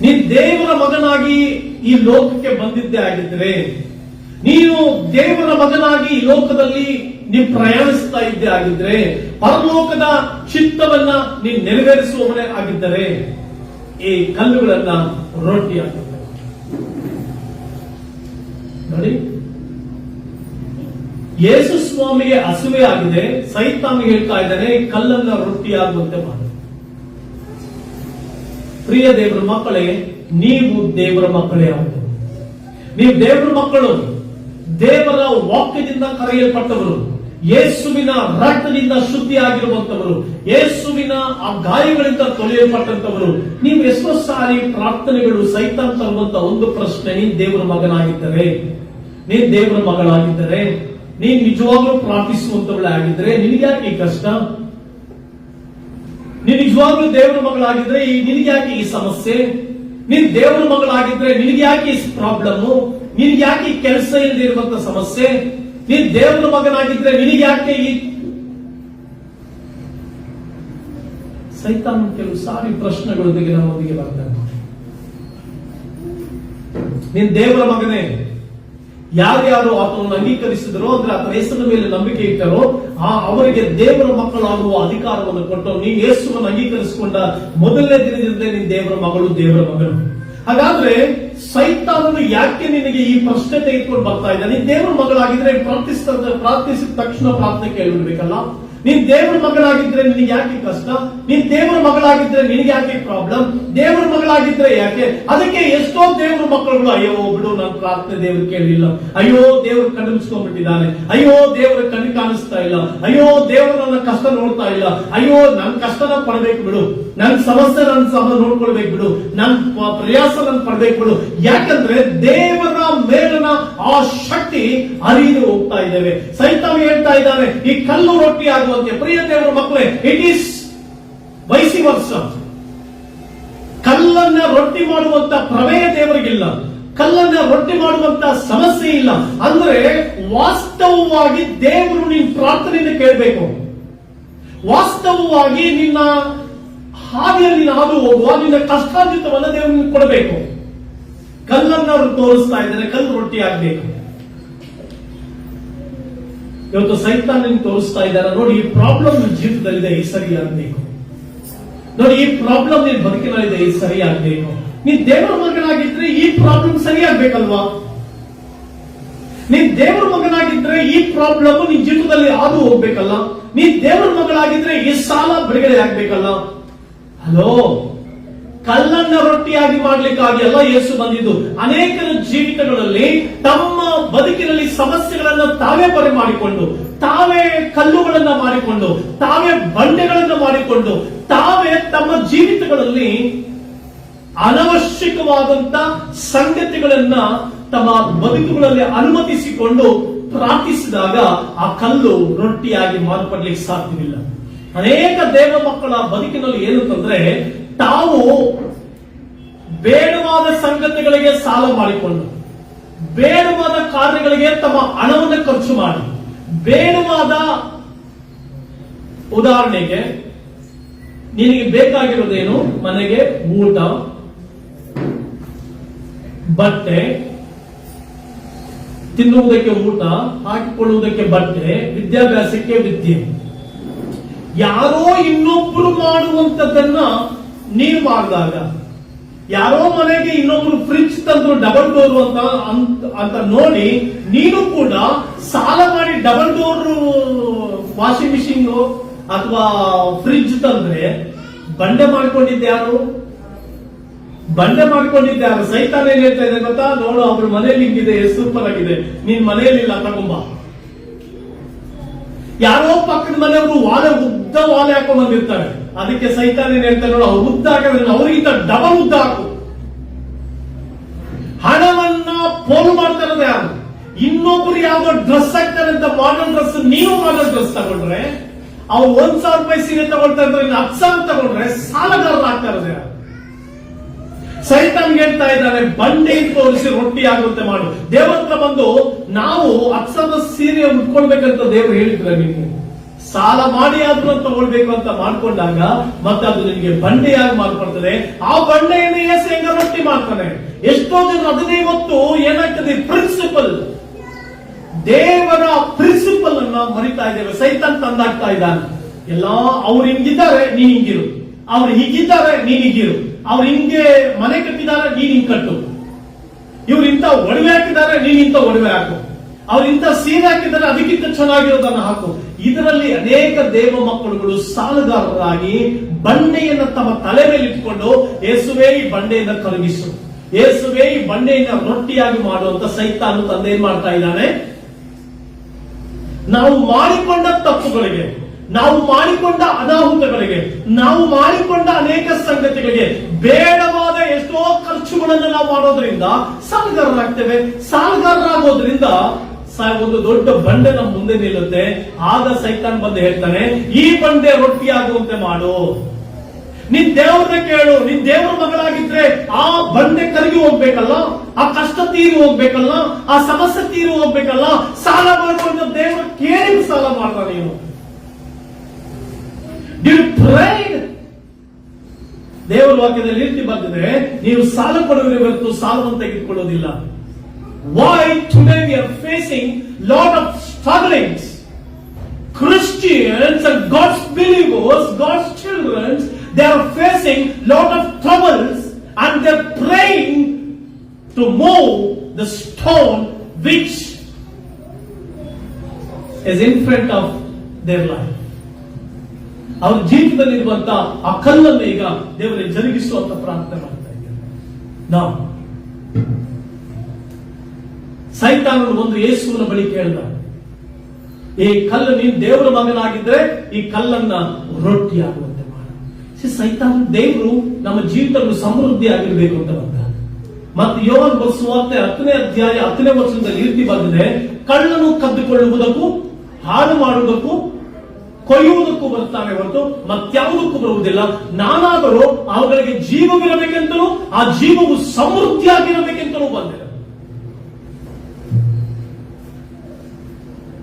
Speaker 1: ನೀನ್ ದೇವರ ಮಗನಾಗಿ ಈ ಲೋಕಕ್ಕೆ ಬಂದಿದ್ದೇ ಆಗಿದ್ರೆ, ನೀನು ದೇವರ ಮಗನಾಗಿ ಈ ಲೋಕದಲ್ಲಿ ನೀವು ಪ್ರಯಾಣಿಸ್ತಾ ಇದ್ದೇ ಆಗಿದ್ರೆ, ಪರಲೋಕದ ಚಿತ್ತವನ್ನ ನೀನು ನೆರವೇರಿಸುವವನೇ ಆಗಿದ್ದರೆ, ಈ ಕಲ್ಲುಗಳನ್ನ ರೊಟ್ಟಿ ಆಗುತ್ತೆ. ನೋಡಿ, ಯೇಸು ಸ್ವಾಮಿಗೆ ಹಸಿವೆ ಆಗಿದೆ, ಸೈತಾನಿಗೆ ಹೇಳ್ತಾ ಇದ್ದಾನೆ ಕಲ್ಲನ್ನ ರೊಟ್ಟಿ ಆಗುವಂತೆ ಮಾಡಿ. ಪ್ರಿಯ ದೇವರ ಮಕ್ಕಳೇ, ನೀವು ದೇವರ ಮಕ್ಕಳೇ ಆಗುವುದು. ನೀವು ದೇವರ ಮಕ್ಕಳು, ದೇವರ ವಾಕ್ಯದಿಂದ ಕರೆಯಲ್ಪಟ್ಟವರು, ಯೇಸುವಿನ ರಕ್ತದಿಂದ ಶುದ್ಧಿಯಾಗಿರುವಂತವರು, ಯೇಸುವಿನ ಆ ಗಾಯಗಳಿಂದ ತೊಳೆಯಲ್ಪಟ್ಟಂತವರು. ನೀವು ಎಷ್ಟೋ ಸಾರಿ ಪ್ರಾರ್ಥನೆಗಳು ಸೈತಾನ್ ತರುವಂತ ಒಂದು ಪ್ರಶ್ನೆ, ನೀನ್ ದೇವರ ಮಗನಾಗಿದ್ದರೆ, ನೀನ್ ದೇವರ ಮಗಳಾಗಿದ್ದರೆ, ನೀನ್ ನಿಜವಾಗ್ಲೂ ಪ್ರಾರ್ಥಿಸುವಂತವಳೆ ಆಗಿದ್ರೆ ನಿನಗೆ ಯಾಕೆ ಈ ಕಷ್ಟ? ನೀನ್ ನಿಜವಾಗ್ಲೂ ದೇವರ ಮಗಳಾಗಿದ್ರೆ ನಿನಗೆ ಯಾಕೆ ಈ ಸಮಸ್ಯೆ? ನೀನ್ ದೇವರ ಮಗಳಾಗಿದ್ರೆ ನಿನಗೆ ಯಾಕೆ ಈ ಪ್ರಾಬ್ಲಮ್? ನಿನಗೆ ಯಾಕೆ ಈ ಕೆಲಸ ಇಲ್ಲದೆ ಇರುವಂತ ಸಮಸ್ಯೆ? ನೀನ್ ದೇವರ ಮಗನಾಗಿದ್ರೆ ನಿನಗೆ ಯಾಕೆ ಈ ಸೈತಾನ್ ಕೆಲವು ಸಾರಿ ಪ್ರಶ್ನೆಗಳೊಂದಿಗೆ ನಮ್ಮೊಂದಿಗೆ ಬರ್ತಾರೆ. ನೀನ್ ದೇವರ ಮಗನೇ, ಯಾರ್ಯಾರು ಆತನನ್ನು ಅಂಗೀಕರಿಸಿದರೋ, ಅಂದ್ರೆ ಆತನ ಹೆಸರಿನ ಮೇಲೆ ನಂಬಿಕೆ ಇಟ್ಟರೋ, ಅವರಿಗೆ ದೇವರ ಮಕ್ಕಳಾಗುವ ಅಧಿಕಾರವನ್ನು ಕೊಟ್ಟರು. ನೀವು ಯೇಸುವನ್ನು ಅಂಗೀಕರಿಸಿಕೊಂಡ ಮೊದಲನೇ ದಿನದಿಂದ ನೀನು ದೇವರ ಮಗಳು, ದೇವರ ಮಗನು. ಹಾಗಾದ್ರೆ ಸೈತಾನನು ಯಾಕೆ ನಿನಗೆ ಈ ಪ್ರಶ್ನೆ ತೆಗೆದುಕೊಂಡು ಬರ್ತಾ ಇದ್ದಾನೆ? ನೀನ್ ದೇವರ ಮಗಳಾಗಿದ್ರೆ ಪ್ರಾರ್ಥಿಸಿದ ತಕ್ಷಣ ಪ್ರಾರ್ಥನೆ ಕೇಳಿಬಿಡ್ಬೇಕಲ್ಲ. ನೀನ್ ದೇವರ ಮಗಳಾಗಿದ್ರೆ ನಿನಗೆ ಯಾಕೆ ಕಷ್ಟ? ನೀನ್ ದೇವರ ಮಗಳಾಗಿದ್ರೆ ನಿನಗೆ ಯಾಕೆ ಪ್ರಾಬ್ಲಮ್? ದೇವರ ಮಗಳಾಗಿದ್ರೆ ಯಾಕೆ? ಅದಕ್ಕೆ ಎಷ್ಟೋ ದೇವರ ಮಕ್ಕಳುಗಳು, ಅಯ್ಯೋ ಬಿಡು, ನನ್ನ ಪ್ರಾರ್ಥನೆ ದೇವರು ಕೇಳಲಿಲ್ಲ, ಅಯ್ಯೋ ದೇವರು ಕಣ್ಣಿಸ್ಕೊಂಡ್ಬಿಟ್ಟಿದ್ದಾನೆ, ಅಯ್ಯೋ ದೇವರ ಕಣ್ಣು ಕಾಣಿಸ್ತಾ ಇಲ್ಲ, ಅಯ್ಯೋ ದೇವರು ನನ್ನ ಕಷ್ಟ ನೋಡ್ತಾ ಇಲ್ಲ, ಅಯ್ಯೋ ನನ್ನ ಕಷ್ಟನ ಪಡಬೇಕು ಬಿಡು, ನನ್ನ ಸಮಸ್ಯೆ ನನ್ನ ನೋಡ್ಕೊಳ್ಬೇಕು ಬಿಡು, ನನ್ನ ಪ್ರಯಾಸ ನನ್ನ ಪಡ್ಬೇಕು ಬಿಡು. ಯಾಕಂದ್ರೆ ದೇವರ ಮೇಲಿನ ಆ ಶಕ್ತಿ ಅರಿದು ಹೋಗ್ತಾ ಇದ್ದೇವೆ. ಸೈತಾನ ಹೇಳ್ತಾ ಇದ್ದಾನೆ ಈ ಕಲ್ಲು ರೊಟ್ಟಿ ಆಗುವಂತೆ. ಪ್ರಿಯ ದೇವರ ಮಕ್ಕಳೇ, ಇಟ್ ಈಸ್ ವೈಸಿ ವರ್ಷ. ಕಲ್ಲನ್ನ ರೊಟ್ಟಿ ಮಾಡುವಂತ ಪ್ರಮೇಯ ದೇವರಿಗಿಲ್ಲ, ಕಲ್ಲನ್ನ ರೊಟ್ಟಿ ಮಾಡುವಂತ ಸಮಸ್ಯೆ ಇಲ್ಲ. ಅಂದ್ರೆ ವಾಸ್ತವವಾಗಿ ದೇವರು ನಿನ್ನ ಪ್ರಾರ್ಥನೆಯನ್ನು ಕೇಳಬೇಕು. ವಾಸ್ತವವಾಗಿ ನಿನ್ನ ಹಾದಿಯಲ್ಲಿ ಹಾದು ಹೋಗುವ ನಿನ್ನ ಕಷ್ಟಾರ್ಜಿತವನ್ನ ದೇವರು ಕೊಡಬೇಕು. ಕಲ್ಲನ್ನ ಅವರು ತೋರಿಸ್ತಾ ಇದ್ದಾರೆ, ಕಲ್ಲು ರೊಟ್ಟಿ ಆಗ್ಬೇಕು. ಇವತ್ತು ಸೈತಾನ್ ತೋರಿಸ್ತಾ ಇದ್ದಾರೆ, ನೋಡಿ ಈ ಪ್ರಾಬ್ಲಮ್ ನಿನ್ನ ಜೀವಿತದಲ್ಲಿದೆ, ಈ ಸರಿ ಆಗ್ಬೇಕು. ನೋಡಿ ಈ ಪ್ರಾಬ್ಲಮ್ ನಿನ್ ಬದುಕಿನಲ್ಲಿದೆ, ಈ ಸರಿ ಆಗ್ಬೇಕು. ನೀನ್ ದೇವರ ಮಗನಾಗಿದ್ರೆ ಈ ಪ್ರಾಬ್ಲಮ್ ಸರಿ ಆಗ್ಬೇಕಲ್ವಾ? ನೀನ್ ದೇವರ ಮಗನಾಗಿದ್ರೆ ಈ ಪ್ರಾಬ್ಲಮ್ ನಿನ್ ಜೀವಿತದಲ್ಲಿ ಹಾದು ಹೋಗ್ಬೇಕಲ್ಲ? ನೀನ್ ದೇವರ ಮಗಳಾಗಿದ್ರೆ ಈ ಸಾಲ ಬಿಡುಗಡೆ ಆಗ್ಬೇಕಲ್ಲ? ಹಲೋ, ಕಲ್ಲನ್ನ ರೊಟ್ಟಿಯಾಗಿ ಮಾಡ್ಲಿಕ್ಕಾಗಿ ಅಲ್ಲ ಯೇಸು ಬಂದಿದ್ದು. ಅನೇಕರ ಜೀವಿತಗಳಲ್ಲಿ ತಮ್ಮ ಬದುಕಿನಲ್ಲಿ ಸಮಸ್ಯೆಗಳನ್ನ ತಾವೇ ಬರಮಾಡಿಕೊಂಡು, ತಾವೇ ಕಲ್ಲುಗಳನ್ನ ಮಾಡಿಕೊಂಡು, ತಾವೇ ಬಂಡೆಗಳನ್ನ ಮಾಡಿಕೊಂಡು, ತಾವೇ ತಮ್ಮ ಜೀವಿತಗಳಲ್ಲಿ ಅನವಶ್ಯಕವಾದಂತ ಸಂಗತಿಗಳನ್ನ ತಮ್ಮ ಬದುಕುಗಳಲ್ಲಿ ಅನುಮತಿಸಿಕೊಂಡು ಪ್ರಾರ್ಥಿಸಿದಾಗ ಆ ಕಲ್ಲು ರೊಟ್ಟಿಯಾಗಿ ಮಾರ್ಪಡ್ಲಿಕ್ಕೆ ಸಾಧ್ಯವಿಲ್ಲ. ಅನೇಕ ದೇವ ಮಕ್ಕಳ ಬದುಕಿನಲ್ಲಿ ಏನಂತಂದ್ರೆ, ತಾವು ಬೇಡವಾದ ಸಂಗತಿಗಳಿಗೆ ಸಾಲ ಮಾಡಿಕೊಂಡು, ಬೇಡವಾದ ಕಾರ್ಯಗಳಿಗೆ ತಮ್ಮ ಹಣವನ್ನು ಖರ್ಚು ಮಾಡಿ, ಬೇಡವಾದ, ಉದಾಹರಣೆಗೆ ನಿನಗೆ ಬೇಕಾಗಿರೋದೇನು? ಮನೆಗೆ ಊಟ, ಬಟ್ಟೆ, ತಿನ್ನುವುದಕ್ಕೆ ಊಟ, ಹಾಕಿಕೊಳ್ಳುವುದಕ್ಕೆ ಬಟ್ಟೆ, ವಿದ್ಯಾಭ್ಯಾಸಕ್ಕೆ ವಿದ್ಯೆ. ಯಾರೋ ಇನ್ನೊಬ್ರು ಮಾಡುವಂತದ್ದನ್ನ ನೀವು ಮಾಡಿದಾಗ, ಯಾರೋ ಮನೆಗೆ ಇನ್ನೊಬ್ರು ಫ್ರಿಡ್ಜ್ ತಂದ್ರು ಡಬಲ್ ಡೋರ್ ಅಂತ ನೋಡಿ ನೀನು ಕೂಡ ಸಾಲ ಮಾಡಿ ಡಬಲ್ ಡೋರ್ ವಾಷಿಂಗ್ ಮಿಷಿನ್ ಅಥವಾ ಫ್ರಿಡ್ಜ್ ತಂದ್ರೆ ಬಂಡೆ ಮಾಡ್ಕೊಂಡಿದ್ಯಾರು? ಬಂಡೆ ಮಾಡ್ಕೊಂಡಿದ್ಯಾರು? ಸೈತಾನ ಏನ್ ಹೇಳ್ತಾ ಇದೆ ಗೊತ್ತಾ? ನೋಡು, ಅವ್ರ ಮನೆಯಲ್ಲಿ ಹಿಂಗಿದೆ, ಸೂಪರ್ ಆಗಿದೆ, ನಿನ್ ಮನೆಯಲ್ಲಿ ಇಲ್ಲ, ತಗೊಂಬ. ಯಾರೋ ಪಕ್ಕದ ಮನೆಯವರು ಉದ್ದ ವಾಲೆ ಹಾಕೊಂಡು ಬಂದಿರ್ತಾರೆ. ಅದಕ್ಕೆ ಸೈತಾನ ಏನ್ ಹೇಳ್ತಾರೆ, ನೋಡು, ಅವ್ರು ಉದ್ದ ಹಾಕಿದ್ರೆ ಅವ್ರಿಗಿಂತ ಡಬಲ್ ಉದ್ದ ಹಾಕು. ಹಣವನ್ನ ಪೋಲು ಮಾಡ್ತಾ ಇರೋದು ಯಾರು? ಇನ್ನೊಬ್ರು ಯಾವ್ದೋ ಡ್ರೆಸ್ ಹಾಕ್ತಾರೆ ಅಂತ ಮಾಡರ್ನ್ ಡ್ರೆಸ್, ನೀವು ಮಾಡರ್ನ್ ಡ್ರೆಸ್ ತಗೊಂಡ್ರೆ, ಅವ್ರು 1,000 ರೂಪಾಯಿ ಸೀರೆ ತಗೊಳ್ತಾ ಇದ್ರೆ 10,000 ತಗೊಂಡ್ರೆ ಸಾಲಗಾರರು ಆಗ್ತಾ ಇರೋದು ಯಾರು? ಸೈತಾನ್ ಹೇಳ್ತಾ ಇದ್ದಾನೆ, ಬಂಡೆ ತೋರಿಸಿ ರೊಟ್ಟಿ ಆಗುವಂತೆ ಮಾಡು. ದೇವರ ಹತ್ರ ಬಂದು ನಾವು 10,000 ಸೀರೆ ಉಟ್ಕೊಳ್ಬೇಕಂತ ದೇವರು ಹೇಳಿದ್ರೆ, ನೀವು ಸಾಲ ಮಾಡಿ ಆದ್ರೂ ತಗೊಳ್ಬೇಕು ಅಂತ ಮಾಡ್ಕೊಂಡಾಗ ಮತ್ತೆ ಅದು ನಿಮಗೆ ಬಂಡೆಯಾಗಿ ಮಾರ್ಪಡ್ತದೆ. ಆ ಬಂಡೆಯನ್ನು ಏಸು ಹೆಂಗ ರೊಟ್ಟಿ ಮಾಡ್ತಾನೆ. ಎಷ್ಟೋ ಜನ ಅದನ್ನೇ ಇವತ್ತು ಏನಾಗ್ತದೆ, ಪ್ರಿನ್ಸಿಪಲ್, ದೇವರ ಪ್ರಿನ್ಸಿಪಲ್ ಅನ್ನ ಮರಿತಾ ಇದ್ದೇವೆ. ಸೈತಾನ್ ತಂದಾಗ್ತಾ ಇದ್ದಾನೆ. ಎಲ್ಲಾ ಅವ್ರು ಹಿಂಗಿದ್ದಾರೆ, ನೀನ್ ಹಿಂಗಿರು, ಅವ್ರು ಹೀಗಿದ್ದಾರೆ, ನೀನ್ ಹೀಗಿರು, ಅವ್ರು ಹಿಂಗೆ ಮನೆ ಕಟ್ಟಿದ್ದಾರೆ, ನೀನ್ ಹಿಂಗ್ ಕಟ್ಟು, ಇವ್ರು ಇಂತ ಒಡವೆ ಹಾಕಿದ್ದಾರೆ, ನೀನ್ ಇಂತ ಒಡವೆ ಹಾಕು, ಅವ್ರು ಇಂತ ಸೀರೆ ಹಾಕಿದ್ದಾರೆ, ಅದಕ್ಕಿಂತ ಚೆನ್ನಾಗಿರೋದನ್ನ ಹಾಕು. ಇದರಲ್ಲಿ ಅನೇಕ ದೇವ ಮಕ್ಕಳುಗಳು ಸಾಲಗಾರರಾಗಿ ಬಂಡೆಯನ್ನು ತಮ್ಮ ತಲೆ ಮೇಲೆ ಇಟ್ಕೊಂಡು, ಯೇಸುವೇ ಈ ಬಂಡೆಯನ್ನು ಕರಗಿಸು, ಯೇಸುವೇ ಈ ಬಂಡೆಯನ್ನ ರೊಟ್ಟಿಯಾಗಿ ಮಾಡುವಂತ ಸೈತಾನು ತಂದೆ ಏನ್ ಮಾಡ್ತಾ ಇದ್ದಾನೆ? ನಾವು ಮಾಡಿಕೊಂಡ ತಪ್ಪುಗಳಿಗೆ, ನಾವು ಮಾಡಿಕೊಂಡ ಅನಾಹುತಗಳಿಗೆ, ನಾವು ಮಾಡಿಕೊಂಡ ಅನೇಕ ಸಂಗತಿಗಳಿಗೆ, ಬೇಡವಾದ ಎಷ್ಟೋ ಖರ್ಚುಗಳನ್ನು ನಾವು ಮಾಡೋದ್ರಿಂದ ಸಾಲಗಾರರಾಗ್ತೇವೆ. ಸಾಲಗಾರರಾಗೋದ್ರಿಂದ ಒಂದು ದೊಡ್ಡ ಬಂಡೆ ನಮ್ಮ ಮುಂದೆ ನಿಲ್ಲುತ್ತೆ. ಆಗ ಸೈತಾನ್ ಬಂದು ಹೇಳ್ತಾನೆ, ಈ ಬಂಡೆ ರೊಟ್ಟಿಯಾಗುವಂತೆ ಮಾಡು. ನೀನ್ ದೇವ್ರನ್ನ ಕೇಳು. ನೀನ್ ದೇವ್ರ ಮಗಳಾಗಿದ್ರೆ ಆ ಬಂಡೆ ಕರಗಿ ಹೋಗ್ಬೇಕಲ್ಲ, ಆ ಕಷ್ಟ ತೀರಿ ಹೋಗ್ಬೇಕಲ್ಲ, ಆ ಸಮಸ್ಯೆ ತೀರಿ ಹೋಗ್ಬೇಕಲ್ಲ. ಸಾಲ ಮಾಡ್ಕೊಂಡು ದೇವ್ರ ಕೇಳಿ ಸಾಲ ಮಾಡ್ತಾನೆ. ನೀನು ದೇವರ ವಾಕ್ಯದಲ್ಲಿ ರೀತಿ ಬಂದಿದೆ, ನೀವು ಸಾಲ ಕೊಡುವಿರಿ ಹೊರತು ಸಾಲವನ್ನು ತೆಗೆದುಕೊಳ್ಳೋದಿಲ್ಲ. Why today we are facing lot of strugglings? Christians and God's believers, God's children, they are facing lot of troubles and they are praying to move the stone which is in front of their life. ಅವ್ರ ಜೀವಿತದಲ್ಲಿರುವಂತ ಆ ಕಲ್ಲನ್ನು ಈಗ ದೇವರೇ ಜರುಗಿಸುವಂತ ಪ್ರಾರ್ಥನೆ ಮಾಡ್ತಾ ಇದ್ದಾರೆ. ನಾವು ಸೈತಾನನು ಒಂದು ಯೇಸುವಿನ ಬಳಿ ಕೇಳಿದ, ಈ ಕಲ್ಲು, ನೀನು ದೇವರ ಮಗನಾಗಿದ್ರೆ ಈ ಕಲ್ಲನ್ನ ರೊಟ್ಟಿ ಆಗುವಂತೆ ಮಾಡು. ಸೈತಾನ ದೇವರು ನಮ್ಮ ಜೀವಿತವನ್ನು ಸಮೃದ್ಧಿ ಆಗಿರ್ಬೇಕು ಅಂತ ಬಂದ. ಮತ್ತು ಯೋಹಾನ ಸುವಾರ್ತೆ 10ನೇ ಅಧ್ಯಾಯ 10ನೇ ವಚನದಲ್ಲಿ ರೀತಿ ಬಂದಿದೆ, ಕಳ್ಳನು ಕದ್ದುಕೊಳ್ಳುವುದಕ್ಕೂ ಹಾಳು ಮಾಡುವುದಕ್ಕೂ ಕೊಯ್ಯುವುದಕ್ಕೂ ಬರ್ತಾನೆ ಹೊರತು ಮತ್ಯಾವುದಕ್ಕೂ ಬರುವುದಿಲ್ಲ. ನಾನಾದರೂ ಅವುಗಳಿಗೆ ಜೀವವಿರಬೇಕೆಂತಲೂ ಆ ಜೀವವು ಸಮೃದ್ಧಿಯಾಗಿರಬೇಕೆಂತಲೂ ಬಂದಿದೆ.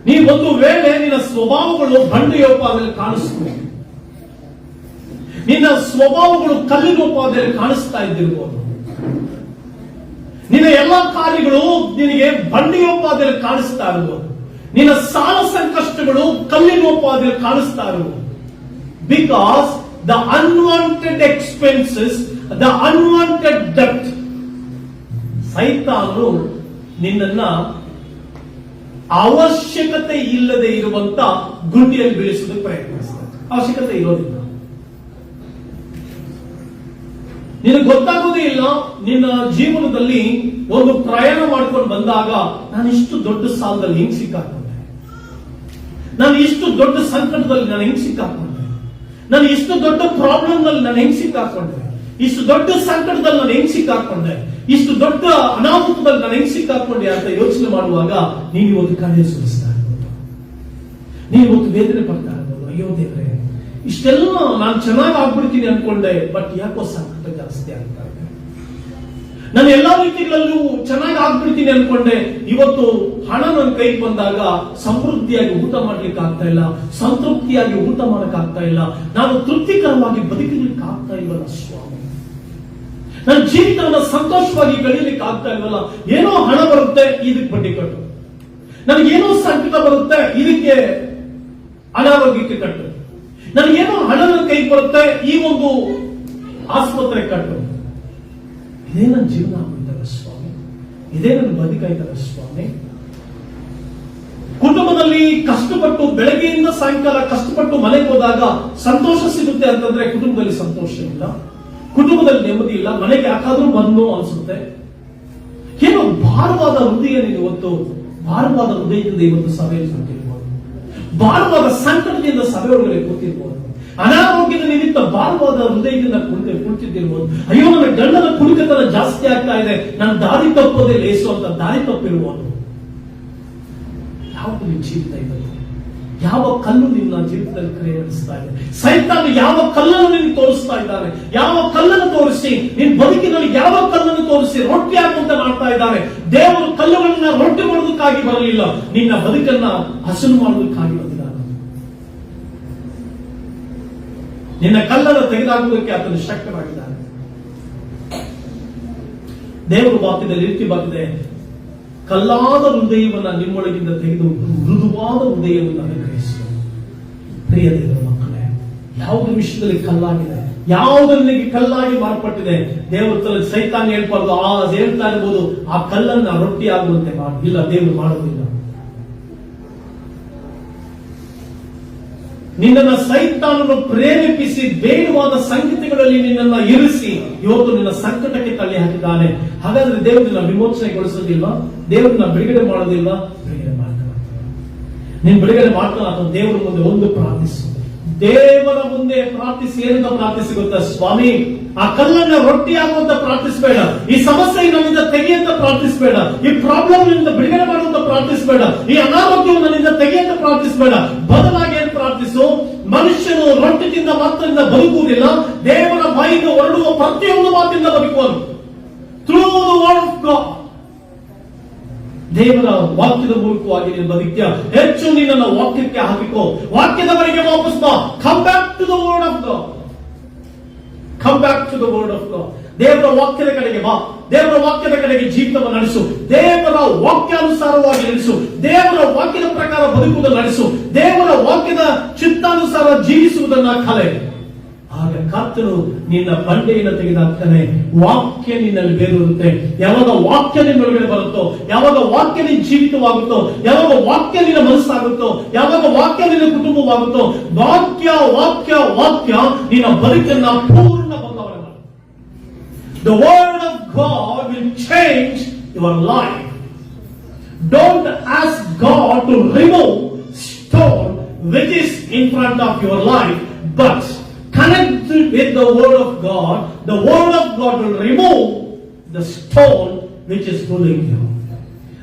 Speaker 1: ನೀ ಒಂದು ವೇಳೆ ನಿನ್ನ ಸ್ವಭಾವಗಳು ಬಂಡೆಯೋಪಾದಲ್ಲಿ ಕಾಣಿಸ್ತವೆ, ನಿನ್ನ ಸ್ವಭಾವಗಳು ಕಲ್ಲಿನೋಪಾದಲ್ಲಿ ಕಾಣಿಸ್ತಾ ಇದ್ದಿರಬಹುದು, ನಿನ್ನ ಎಲ್ಲಾ ಕಾರ್ಯಗಳು ನಿನಗೆ ಬಂಡೆಯೋಪಾದಲ್ಲಿ ಕಾಣಿಸ್ತಾ ಇರಬಹುದು, ನಿನ್ನ ಸಾಲ ಸಂಕಷ್ಟಗಳು ಕಲ್ಲಿನೋಪಾದಲ್ಲಿ ಕಾಣಿಸ್ತಾ ಇರಬಹುದು. Because the unwanted expenses, the unwanted depth, ಸೈತಾನನು ನಿನ್ನನ್ನ ಅವಶ್ಯಕತೆ ಇಲ್ಲದೆ ಇರುವಂತ ಗುಂಡಿಯಲ್ಲಿ ಬೀಳಿಸೋದಕ್ಕೆ ಪ್ರಯತ್ನಿಸ್ತಾರೆ. ಅವಶ್ಯಕತೆ ಇರೋದಿಲ್ಲ, ನಿನಗೆ ಗೊತ್ತಾಗೋದೇ ಇಲ್ಲ. ನಿನ್ನ ಜೀವನದಲ್ಲಿ ಒಂದು ಪ್ರಯಾಣ ಮಾಡ್ಕೊಂಡು ಬಂದಾಗ ನಾನು ಇಷ್ಟು ದೊಡ್ಡ ಸಾಲದಲ್ಲಿ ಹೆಂಗ್ ಸಿಕ್ಕಾಕೊಂಡೆ, ನಾನು ಇಷ್ಟು ದೊಡ್ಡ ಸಂಕಟದಲ್ಲಿ ನಾನು ಹೆಂಗ್ ಸಿಕ್ಕಾಕೊಂಡೆ, ನಾನು ಇಷ್ಟು ದೊಡ್ಡ ಪ್ರಾಬ್ಲಮ್ ನಲ್ಲಿ ನಾನು ಹೆಂಗ್ ಸಿಕ್ಕಾಕೊಂಡೆ, ಇಷ್ಟು ದೊಡ್ಡ ಸಂಕಟದಲ್ಲಿ ನಾನು ಹೆಂಗ್ ಸಿಕ್ಕಾಕೊಂಡೆ, ಇಷ್ಟು ದೊಡ್ಡ ಅನಾಹುತದಲ್ಲಿ ನಾನು ಹೆಂಗ್ ಸಿಕ್ಕಾಕೊಂಡೆ ಅಂತ ಯೋಚನೆ ಮಾಡುವಾಗ ನೀನು ಇವತ್ತು ಕಣ್ಣೀರು ಸುರಿಸ್ತಾ ಇರ್ಬೋದು, ನೀನು ಇವತ್ತು ವೇದನೆ ಪಡ್ತಾ ಇರ್ಬೋದು. ಅಯ್ಯೋ ದೇವ್ರೆ, ಇಷ್ಟೆಲ್ಲ ನಾನು ಚೆನ್ನಾಗಿ ಆಗ್ಬಿಡ್ತೀನಿ ಅನ್ಕೊಂಡೆ, ಬಟ್ ಯಾಕೋ ಸಂಕಟ ಜಾಸ್ತಿ ಆಗ್ತಾ ಇದೆ. ನಾನು ಎಲ್ಲಾ ರೀತಿಗಳಲ್ಲೂ ಚೆನ್ನಾಗಿ ಆಗ್ಬಿಡ್ತೀನಿ ಅನ್ಕೊಂಡೆ, ಇವತ್ತು ಹಣ ನನ್ನ ಕೈಗೆ ಬಂದಾಗ ಸಮೃದ್ಧಿಯಾಗಿ ಊಟ ಮಾಡ್ಲಿಕ್ಕೆ ಆಗ್ತಾ ಇಲ್ಲ, ಸಂತೃಪ್ತಿಯಾಗಿ ಊಟ ಮಾಡಕ್ ಆಗ್ತಾ ಇಲ್ಲ, ನಾನು ತೃಪ್ತಿಕರವಾಗಿ ಬದುಕಲಿಕ್ಕೆ ಆಗ್ತಾ ಇಲ್ವಲ್ಲ ಸ್ವಾಮಿ, ನನ್ನ ಜೀವಿತವನ್ನು ಸಂತೋಷವಾಗಿ ಕಳೀಲಿಕ್ಕೆ ಆಗ್ತಾ ಇಲ್ವಲ್ಲ. ಏನೋ ಹಣ ಬರುತ್ತೆ, ಇದಕ್ಕೆ ಬಡ್ಡಿ ಕಟ್ಟು, ನನಗೇನೋ ಸಂಕಟ ಬರುತ್ತೆ, ಇದಕ್ಕೆ ಅನಾರೋಗ್ಯಕ್ಕೆ ಕಟ್ಟು, ನನಗೇನೋ ಹಣ ನನ್ನ ಕೈ ಬರುತ್ತೆ, ಈ ಒಂದು ಆಸ್ಪತ್ರೆ ಕಟ್ಟು. ಇದೇ ನನ್ನ ಜೀವನ ಆಗ್ಬಿಡ್ತಾರೆ ಸ್ವಾಮಿ, ಇದೇ ನನ್ನ ಬದುಕಾಯ್ತಾರೆ ಸ್ವಾಮಿ. ಕುಟುಂಬದಲ್ಲಿ ಕಷ್ಟಪಟ್ಟು ಬೆಳಗ್ಗೆಯಿಂದ ಸಾಯಂಕಾಲ ಕಷ್ಟಪಟ್ಟು ಮನೆಗೆ ಹೋದಾಗ ಸಂತೋಷ ಸಿಗುತ್ತೆ ಅಂತಂದ್ರೆ ಕುಟುಂಬದಲ್ಲಿ ಸಂತೋಷ ಇಲ್ಲ, ಕುಟುಂಬದಲ್ಲಿ ನೆಮ್ಮದಿ ಇಲ್ಲ, ಮನೆಗೆ ಯಾಕಾದ್ರೂ ಬಂದು ಅನ್ಸುತ್ತೆ. ಏನೋ ಭಾರವಾದ ಹೃದಯ, ನೀನು ಇವತ್ತು ಭಾರವಾದ ಹೃದಯದಿಂದ ಇವತ್ತು ಸಭೆಯಲ್ಲಿ ಕೂತಿರ್ಬೋದು, ಭಾರವಾದ ಸಂಕಟದಿಂದ ಸಭೆ ಒಳಗಡೆ ಕೂತಿರ್ಬೋದು, ಅನಾರೋಗ್ಯದ ನಿಮಿತ್ತ ಭಾರವಾದ ಹೃದಯದಿಂದ ಕುಳಿತಿದ್ದಿರ್ಬೋದು. ಅಯ್ಯೋ, ನನ್ನ ಗಂಡನ ಕುಡಿತನ ಜಾಸ್ತಿ ಆಗ್ತಾ ಇದೆ, ನನ್ನ ದಾರಿ ತಪ್ಪೋದೇ ಲೇಸು ಅಂತ ದಾರಿ ತಪ್ಪಿರ್ಬೋದು. ಯಾವುದು ನಿನ್ನ ಜೀವಿತ ಇದೆ? ಯಾವ ಕಲ್ಲು ನಿನ್ನ ಜೀವಿತದಲ್ಲಿ ಕರೆಯಿಸ್ತಾ ಇದೆ? ಸೈತಾನ ಯಾವ ಕಲ್ಲನ್ನು ನಿನಗೆ ತೋರಿಸ್ತಾ ಇದ್ದಾನೆ? ಯಾವ ಕಲ್ಲನ್ನು ತೋರಿಸಿ ನಿನ್ನ ಬದುಕಿನಲ್ಲಿ ಯಾವ ಕಲ್ಲನ್ನು ತೋರಿಸಿ ರೊಟ್ಟಿ ಹಾಕುವಂತ ಮಾಡ್ತಾ ಇದ್ದಾರೆ? ದೇವರು ಕಲ್ಲುಗಳನ್ನ ರೊಟ್ಟಿ ಮಾಡೋದಕ್ಕಾಗಿ ಬರಲಿಲ್ಲ, ನಿನ್ನ ಬದುಕನ್ನ ಹಸನು ಮಾಡೋದಕ್ಕಾಗಿ ಬಂದಿದ್ದಾನೆ. ನಿನ್ನ ಕಲ್ಲನ್ನು ತೆಗೆದಾಕುವುದಕ್ಕೆ ಆತನು ಶಕ್ತನಾಗಿದ್ದಾನೆ. ದೇವರು ವಾಕ್ಯದಲ್ಲಿ ರೀತಿ ಬಂದಿದೆ, ಕಲ್ಲಾದ ಹೃದಯವನ್ನ ನಿಮ್ಮೊಳಗಿಂದ ತೆಗೆದು ಮೃದುವಾದ ಹೃದಯವನ್ನು ಅನುಗ್ರಹಿಸು. ಪ್ರಿಯ ದೇವರ ಮಕ್ಕಳೇ, ಯಾವುದೇ ವಿಷಯದಲ್ಲಿ ಕಲ್ಲಾಗಿದೆ, ಯಾವುದಲ್ಲಿಗೆ ಕಲ್ಲಾಗಿ ಮಾರ್ಪಟ್ಟಿದೆ, ದೇವರ ಸೈತಾನ ಹೇಳ್ಬಾರ್ದು, ಹೇಳ್ತಾ ಇರ್ಬೋದು ಆ ಕಲ್ಲನ್ನ ರೊಟ್ಟಿ ಆಗುವಂತೆ ಮಾಡಿ. ಇಲ್ಲ, ದೇವರು ಮಾಡೋದಿಲ್ಲ. ನಿನ್ನನ್ನು ಸೈತಾನನ್ನು ಪ್ರೇರೇಪಿಸಿ ಬೇಡವಾದ ಸಂಗತಿಗಳಲ್ಲಿ ನಿನ್ನನ್ನು ಇರಿಸಿ ಇವತ್ತು ನಿನ್ನ ಸಂಕಟಕ್ಕೆ ತಳ್ಳಿ ಹಾಕಿದ್ದಾನೆ. ಹಾಗಾದ್ರೆ ದೇವರು ನಿನ್ನ ವಿಮೋಚನೆಗೊಳಿಸೋದಿಲ್ವಾ? ದೇವರನ್ನ ಬಿಡುಗಡೆ ಮಾಡೋದಿಲ್ವಾ? ಬಿಡುಗಡೆ ಮಾಡ್ತಾನೆ. ನೀನು ಬಿಡುಗಡೆ ಮಾಡ್ತಾನ ಅಥವಾ ದೇವರ ಮುಂದೆ ಒಂದು ಪ್ರಾರ್ಥಿಸು. ದೇವರ ಮುಂದೆ ಪ್ರಾರ್ಥಿಸಿ. ಏನಂತ ಪ್ರಾರ್ಥಿಸಿ ಗೊತ್ತಾ? ಸ್ವಾಮಿ, ಆ ಕಲ್ಲನ್ನ ರೊಟ್ಟಿ ಆಗುವಂತ ಪ್ರಾರ್ಥಿಸಬೇಡ, ಈ ಸಮಸ್ಯೆ ನನ್ನಿಂದ ತೆಗೆಯಂತ ಪ್ರಾರ್ಥಿಸಬೇಡ, ಈ ಪ್ರಾಬ್ಲಮ್ ನಿಂದ ಬಿಡುಗಡೆ ಮಾಡುವಂತ ಪ್ರಾರ್ಥಿಸಬೇಡ, ಈ ಅನಾರೋಗ್ಯವನ್ನು ನನ್ನಿಂದ ತೆಗೆಯಂತ ಪ್ರಾರ್ಥಿಸಬೇಡ. ಬದಲಾಗಿ ಏನು ಪ್ರಾರ್ಥಿಸು? ಮನುಷ್ಯನು ರೊಟ್ಟಿ ತಿಂದ ಮಾತ್ರದಿಂದ ಬದುಕುವುದಿಲ್ಲ, ದೇವರ ಬಾಯಿಂದ ಹೊರಡುವ ಪ್ರತಿಯೊಂದು ಮಾತಿಂದ ಬದುಕುವನು. Through the word of God, ದೇವರ ವಾಕ್ಯದ ಮೂಲಕವಾಗಿ ನೀನು ಬದುಕ್ಯ. ಹೆಚ್ಚು ನಿನ್ನನ್ನು ವಾಕ್ಯಕ್ಕೆ ಹಾಕಿಕೋ, ವಾಕ್ಯದವರೆಗೆ ವಾಪಸ್ ಬಾ. Come back to the word of God, come back to the word of God. ದೇವರ ವಾಕ್ಯದ ಕಡೆಗೆ ಬಾ, ದೇವರ ವಾಕ್ಯದ ಕಡೆಗೆ ಜೀವಿತವನ್ನು ನಡೆಸು, ದೇವರ ವಾಕ್ಯಾನುಸಾರವಾಗಿ ನಡೆಸು, ದೇವರ ವಾಕ್ಯದ ಪ್ರಕಾರ ಬದುಕುವುದನ್ನು ನಡೆಸು, ದೇವರ ವಾಕ್ಯದ ಚಿತ್ತಾನುಸಾರ ಜೀವಿಸುವುದನ್ನ ಕಲೆ. ಆಗ ಕರ್ತನು ನಿನ್ನ ಬಂಡೆಯನ್ನು ತೆಗೆದಾಕ್ತಾನೆ. ವಾಕ್ಯ ನಿನ್ನಲ್ಲಿ ಬೇರೂರುತ್ತೆ. ಯಾವಾಗ ವಾಕ್ಯ ನಿನ್ನ ಒಳಗಡೆ ಬರುತ್ತೋ, ಯಾವಾಗ ವಾಕ್ಯ ನಿನ್ನ ಜೀವಿತವಾಗುತ್ತೋ, ಯಾವಾಗ ವಾಕ್ಯ ನಿನ್ನ ಮನಸ್ಸಾಗುತ್ತೋ, ಯಾವಾಗ ವಾಕ್ಯ ನಿನ್ನ ಕುಟುಂಬವಾಗುತ್ತೋ, ವಾಕ್ಯ ವಾಕ್ಯ ವಾಕ್ಯ ನಿನ್ನ ಬದುಕನ್ನ ಪೂರ್ಣ ಬದಲಾವಣೆ ಮಾಡುತ್ತೆ. The word of God will change your life. Don't ask God to remove stone which is in front of your life, but connect with the word of God. The word of God will remove the stone which is pulling you.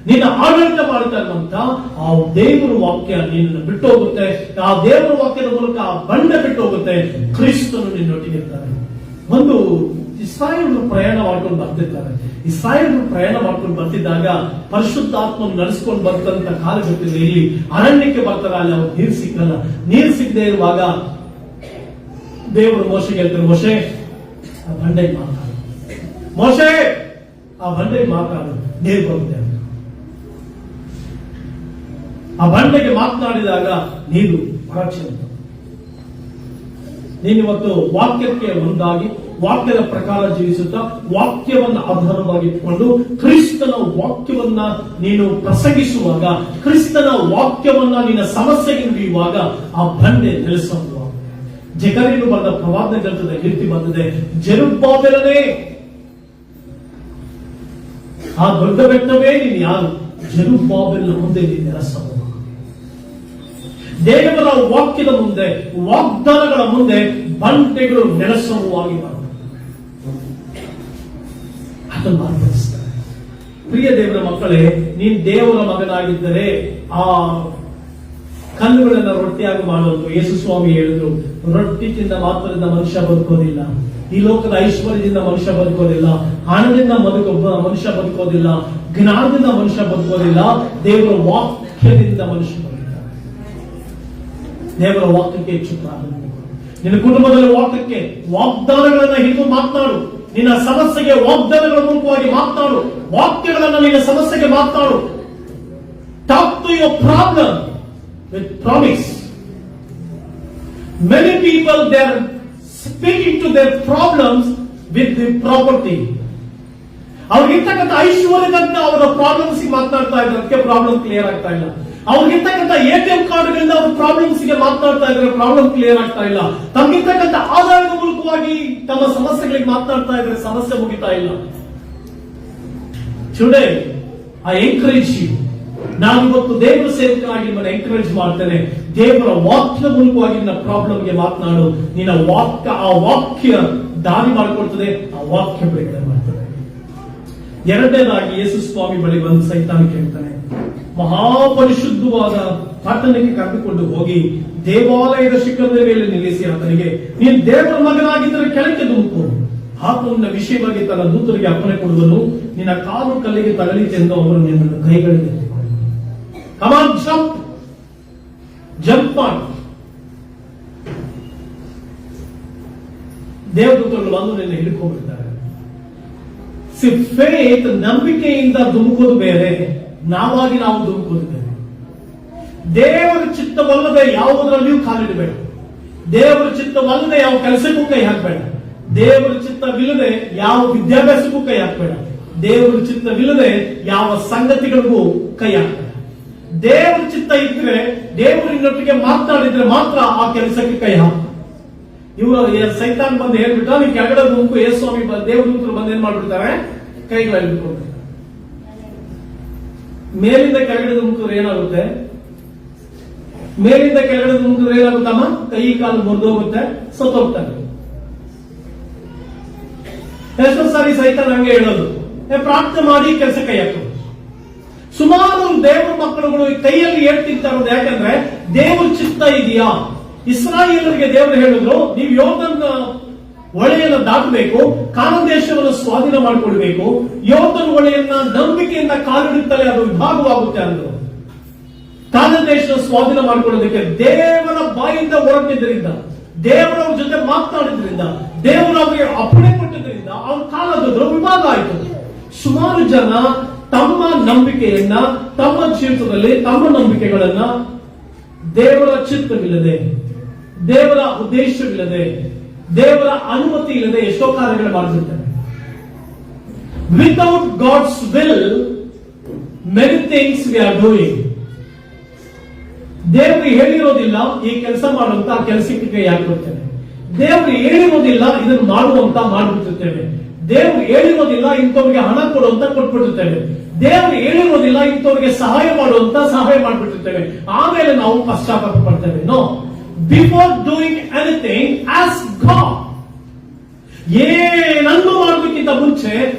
Speaker 1: ನಿನ್ನ ಆಡಳಿತ ಮಾಡ್ತಾ ಇರುವಂತ ಆ ದೇವರ ವಾಕ್ಯ ನಿನ್ನನ್ನು ಬಿಟ್ಟು ಹೋಗುತ್ತೆ. ಆ ದೇವರ ವಾಕ್ಯದ ಮೂಲಕ ಆ ಬಂಡೆ ಬಿಟ್ಟು ಹೋಗುತ್ತೆ. ಕ್ರಿಸ್ತನು ನಿನ್ನೊಟ್ಟಿಗೆ ಇರ್ತಾನೆ. ಒಂದು ಇಸ್ರಾಯೇಲರು ಪ್ರಯಾಣ ಮಾಡ್ಕೊಂಡು ಬರ್ತಿರ್ತಾರೆ. ಇಸ್ರಾಯೇಲರು ಪ್ರಯಾಣ ಮಾಡ್ಕೊಂಡು ಬರ್ತಿದ್ದಾಗ ಪರಿಶುದ್ಧಾತ್ಮ ನಡೆಸ್ಕೊಂಡು ಬರ್ತಂತ ಕಾಲ ಗೊತ್ತಿದೆ. ಇಲ್ಲಿ ಅರಣ್ಯಕ್ಕೆ ಬರ್ತಾರೆ, ಅಲ್ಲಿ ಅವ್ರು ನೀರು ಸಿಕ್ಕಲ್ಲ. ನೀರು ಸಿಗದೆ ಇರುವಾಗ ದೇವರು ಮೋಶೆಗೆ ಹೇಳ್ತಾರೆ, ಮೋಶೆ ಆ ಬಂಡೆಗೆ ಮಾತಾಡು, ಮೋಶೆ ಆ ಬಂಡೆಗೆ ಮಾತಾಡು, ನೀರು ಬರುತ್ತೆ. ಆ ಬಂಡೆಗೆ ಮಾತನಾಡಿದಾಗ ನೀರು ಹೊರಚೆ. ನೀನಿವತ್ತು ವಾಕ್ಯಕ್ಕೆ ಒಂದಾಗಿ ವಾಕ್ಯದ ಪ್ರಕಾರ ಜೀವಿಸುತ್ತಾ ವಾಕ್ಯವನ್ನು ಆಧಾರವಾಗಿ ಇಟ್ಟುಕೊಂಡು ಕ್ರಿಸ್ತನ ವಾಕ್ಯವನ್ನ ನೀನು ಪ್ರಸಂಗಿಸುವಾಗ, ಕ್ರಿಸ್ತನ ವಾಕ್ಯವನ್ನ ನಿನ್ನ ಸಮಸ್ಯೆಗೆ ನುಡಿಯುವಾಗ ಆ ಬಂಡೆ ನೆಲೆಸುವ. ಜಕರೀಯನು ಬರೆದ ಪ್ರವಾದನೆ ಗ್ರಂಥದ ಕೀರ್ತಿ ಬಂದಿದೆ, ಜೆರುಬ್ಬಾಬೆಲನೇ ಆ ದೊಡ್ಡ ಬೆಟ್ಟವೇ ನೀನು ಯಾರು, ಜೆರುಬ್ಬಾಬೆಲನ ಮುಂದೆ ನೀನು ನೆಲೆಸಬಹುದು. ದೇವರ ವಾಕ್ಯದ ಮುಂದೆ, ವಾಗ್ದಾನಗಳ ಮುಂದೆ ಬಂಡೆಗಳು ನೆಲೆಸುವಾಗಿ ಬರ್ತವೆ. ಅದನ್ನು ಅರ್ಪಿಸ್ತಾರೆ. ಪ್ರಿಯ ದೇವರ ಮಕ್ಕಳೇ, ನೀನ್ ದೇವರ ಮಗನಾಗಿದ್ದರೆ ಆ ಕಲ್ಲುಗಳನ್ನ ರೊಟ್ಟಿಯಾಗಿ ಮಾಡುವುದು. ಯೇಸು ಸ್ವಾಮಿ ಹೇಳಿದ್ರು, ರೊಟ್ಟಿ ತಿಂದ ಮಾತ್ರದಿಂದ ಮನುಷ್ಯ ಬದುಕೋದಿಲ್ಲ, ಈ ಲೋಕದ ಐಶ್ವರ್ಯದಿಂದ ಮನುಷ್ಯ ಬದುಕೋದಿಲ್ಲ, ಹಣದಿಂದ ಮನುಷ್ಯ ಬದುಕೋದಿಲ್ಲ, ಜ್ಞಾನದಿಂದ ಮನುಷ್ಯ ಬದುಕೋದಿಲ್ಲ, ದೇವರ ವಾಕ್ಯದಿಂದ ಮನುಷ್ಯ ಬದುಕ್ತಾರೆ. ದೇವರ ವಾಕ್ಯಕ್ಕೆ ಹೆಚ್ಚು ಪ್ರಾಧಾನ್ಯ. ನಿನ್ನ ಕುಟುಂಬದಲ್ಲಿ ವಾಕ್ಯಕ್ಕೆ ವಾಗ್ದಾನಗಳನ್ನ ಹಿಡಿದು ಮಾತನಾಡು. ನಿನ್ನ ಸಮಸ್ಯೆಗೆ ವಾಗ್ದಾನಗಳ ಮೂಲಕವಾಗಿ ಮಾತನಾಡು. ವಾಕ್ಯಗಳನ್ನ ನಿನ್ನ ಸಮಸ್ಯೆಗೆ ಮಾತನಾಡು. Talk to your problem with promise. Many people, they are speaking to their problems with the property. ಅವ್ರಿಗಿರ್ತಕ್ಕಂಥ ಐಶ್ವರ್ಯದಂತ ಅವರ ಪ್ರಾಬ್ಲಮ್ಸ್ ಮಾತನಾಡ್ತಾ ಇದ್ದಾರೆ, ಅದಕ್ಕೆ ಪ್ರಾಬ್ಲಮ್ ಕ್ಲಿಯರ್ ಆಗ್ತಾ ಇಲ್ಲ. ಅವ್ರಿಗಿರ್ತಕ್ಕಂಥ ATM ಕಾರ್ಡ್ಗಳಿಂದ ಅವ್ರ ಪ್ರಾಬ್ಲಮ್ಸ್ ಗೆ ಮಾತನಾಡ್ತಾ ಇದ್ದಾರೆ, ಪ್ರಾಬ್ಲಮ್ ಕ್ಲಿಯರ್ ಆಗ್ತಾ ಇಲ್ಲ. ತಮಗಿರ್ತಕ್ಕಂಥ ಆದಾಯದ ಮೂಲಕವಾಗಿ ತಮ್ಮ ಸಮಸ್ಯೆಗಳಿಗೆ ಮಾತನಾಡ್ತಾ ಇದ್ದಾರೆ, ಸಮಸ್ಯೆ ಮುಗಿತಾ ಇಲ್ಲ. Today I encourage you, ನಾನು ಇವತ್ತು ದೇವರ ಸೇವಕನಾಗಿ ನಿಮ್ಮನ್ನು ಎಂಕರೇಜ್ ಮಾಡ್ತೇನೆ. ದೇವರ ವಾಕ್ಯದ ಮೂಲಕವಾಗಿ ನಿನ್ನ ಪ್ರಾಬ್ಲಮ್ಗೆ ಮಾತನಾಡು. ನಿನ್ನ ವಾಕ್ಯ, ಆ ವಾಕ್ಯ ದಾರಿ ಮಾಡಿಕೊಡ್ತದೆ, ಆ ವಾಕ್ಯ ಬಿಡುಗಡೆ ಮಾಡ್ತದೆ. ಎರಡನೇದಾಗಿ ಯೇಸು ಸ್ವಾಮಿ ಬಳಿ ಬಂದು ಸೈತಾನ ಕೇಳ್ತಾನೆ, ಮಹಾಪರಿಶುದ್ಧವಾದ ಪಟ್ಟಣಕ್ಕೆ ಕರೆದುಕೊಂಡು ಹೋಗಿ ದೇವಾಲಯದ ಶಿಖರದ ಮೇಲೆ ನಿಲ್ಲಿಸಿ ಆತನಿಗೆ, ನೀನು ದೇವರ ಮಗನಾಗಿದ್ದರೆ ಕೆಳಕ್ಕೆ ಧುಮುಕು, ಆತನ ವಿಷಯವಾಗಿ ತನ್ನ ದೂತರಿಗೆ ಅಪ್ಪಣೆ ಕೊಡುವನು, ನಿನ್ನ ಕಾಲು ಕಲ್ಲಿಗೆ ತಗಲಿತೆಂದು ಅವರು ನಿನ್ನನ್ನು ಕೈಗಳಿಗೆ Come on, jump on. ದೇವದೂತರು ಬಂದು ನಿನ್ನ ಹಿಡ್ಕೊಂಡ್ಬಿಡ್ತಾರೆ. ಫೇತ್, ನಂಬಿಕೆಯಿಂದ ಧುಮುಕೋದು ಬೇರೆ, ನಾವಾಗಿ ನಾವು ಧುಮುಕೋದು ಬೇರೆ. ದೇವರ ಚಿತ್ತವಲ್ಲದೆ ಯಾವುದರಲ್ಲಿಯೂ ಕಾಲಿಡಬೇಡ. ದೇವರ ಚಿತ್ತವಲ್ಲದೆ ಯಾವ ಕೆಲಸಕ್ಕೂ ಕೈ ಹಾಕಬೇಡ. ದೇವರ ಚಿತ್ತವಿಲ್ಲದೆ ಯಾವ ವಿದ್ಯಾಭ್ಯಾಸಕ್ಕೂ ಕೈ ಹಾಕಬೇಡ. ದೇವರ ಚಿತ್ತವಿಲ್ಲದೆ ಯಾವ ಸಂಗತಿಗಳಿಗೂ ಕೈ ಹಾಕಬೇಡ. ದೇವರ ಚಿತ್ತ ಇದ್ರೆ, ದೇವರಿನೊಟ್ಟಿಗೆ ಮಾತನಾಡಿದ್ರೆ ಮಾತ್ರ ಆ ಕೆಲಸಕ್ಕೆ ಕೈ ಹಾಕ. ಇವರು ಸೈತಾನ್ ಬಂದು ಹೇಳ್ಬಿಟ್ಟ, ನೀವು ಕೆಳಗಡೆ ಧುಮುಕು, ಯೇಸು ಸ್ವಾಮಿ ದೇವದೂತರು ಬಂದು ಏನ್ ಮಾಡ್ಬಿಡ್ತಾರೆ, ಕೈಗಳಲ್ಲಿ ಬಿಟ್ಕೊಳ್ತಾರೆ. ಮೇಲಿಂದ ಕೆಳಗಡೆ ಧುಮುಕಿದ್ರೆ ಏನಾಗುತ್ತೆ, ಮೇಲಿಂದ ಕೆಳಗಡೆ ಧುಮುಕಿದ್ರೆ ಏನಾಗುತ್ತಮ್ಮ, ಕೈ ಕಾಲು ಮುರಿದೋಗುತ್ತೆ, ಸತ್ತೋಗ್ತಾರೆ. ಎಷ್ಟೋ ಸಾರಿ ಸೈತಾನ್ ಹಂಗೆ ಹೇಳೋದು, ಪ್ರಾರ್ಥನೆ ಮಾಡಿ ಕೆಲಸ ಕೈ ಹಾಕೋದು. ಸುಮಾರು ದೇವರ ಮಕ್ಕಳುಗಳು ಕೈಯಲ್ಲಿ ಹೇಳ್ತಿರ್ತಾ ಇರೋದು, ಯಾಕಂದ್ರೆ ದೇವರ ಚಿತ್ತ ಇದೆಯಾ. ಇಸ್ರಾಯೇಲರಿಗೆ ದೇವರು ಹೇಳಿದ್ರು, ನೀವು ಯೋರ್ದನ್ ಹೊಳೆಯನ್ನು ದಾಟಬೇಕು, ಕಾನಾನ್ ದೇಶವನ್ನು ಸ್ವಾಧೀನ ಮಾಡಿಕೊಳ್ಬೇಕು. ಯೋರ್ದನ್ ಹೊಳೆಯನ್ನ ನಂಬಿಕೆಯಿಂದ ಕಾಲಿಡುತ್ತಲೇ ಅದು ವಿಭಾಗವಾಗುತ್ತೆ ಅಂದ್ರು. ಕಾನಾನ್ ದೇಶದ ಸ್ವಾಧೀನ ಮಾಡಿಕೊಳ್ಳೋದಕ್ಕೆ ದೇವರ ಬಾಯಿಂದ ಹೊರಟಿದ್ದರಿಂದ, ದೇವರವ್ರ ಜೊತೆ ಮಾತನಾಡಿದ್ರಿಂದ, ದೇವರವರಿಗೆ ಅಪ್ಪಣೆ ಕೊಟ್ಟಿದ್ದರಿಂದ ಅವ್ರ ಕಾಲದ ವಿಭಾಗ ಆಯಿತು. ಸುಮಾರು ಜನ ತಮ್ಮ ನಂಬಿಕೆಯನ್ನ, ತಮ್ಮ ಜೀವಿತದಲ್ಲಿ ತಮ್ಮ ನಂಬಿಕೆಗಳನ್ನ ದೇವರ ಚಿತ್ತವಿಲ್ಲದೆ, ದೇವರ ಉದ್ದೇಶವಿಲ್ಲದೆ, ದೇವರ ಅನುಮತಿ ಇಲ್ಲದೆ ಎಷ್ಟೋ ಕಾರ್ಯಗಳು ಮಾಡಿರ್ತಾರೆ. Without God's will many things we are doing. ದೇವರು ಹೇಳಿರೋದಿಲ್ಲ ಈ ಕೆಲಸ ಮಾಡುವಂತ ಕೆಲಸಕ್ಕೆ ಕೈ ಹಾಕಿಬಿಡ್ತೇವೆ. ದೇವರು ಹೇಳಿರೋದಿಲ್ಲ ಇದನ್ನು ಮಾಡುವಂತ ಮಾಡಿಬಿಟ್ಟಿರ್ತೇವೆ. ದೇವರು ಹೇಳಿರೋದಿಲ್ಲ ಇಂಥವ್ರಿಗೆ ಹಣ ಕೊಡುವಂತ ಕೊಟ್ಬಿಟ್ಟಿರ್ತೇವೆ. ದೇವರು ಹೇಳಿರೋದಿಲ್ಲ ಇಂಥವ್ರಿಗೆ ಸಹಾಯ ಮಾಡುವಂತ ಸಹಾಯ ಮಾಡಿಬಿಟ್ಟಿರ್ತೇವೆ. ಆಮೇಲೆ ನಾವು ಪಶ್ಚಾತ್ತಾಪ ಪಡ್ತೇವೆ. No, before doing anything ask God, ಏನನ್ನು ಮಾಡೋದಕ್ಕಿಂತ ಮುಂಚೆ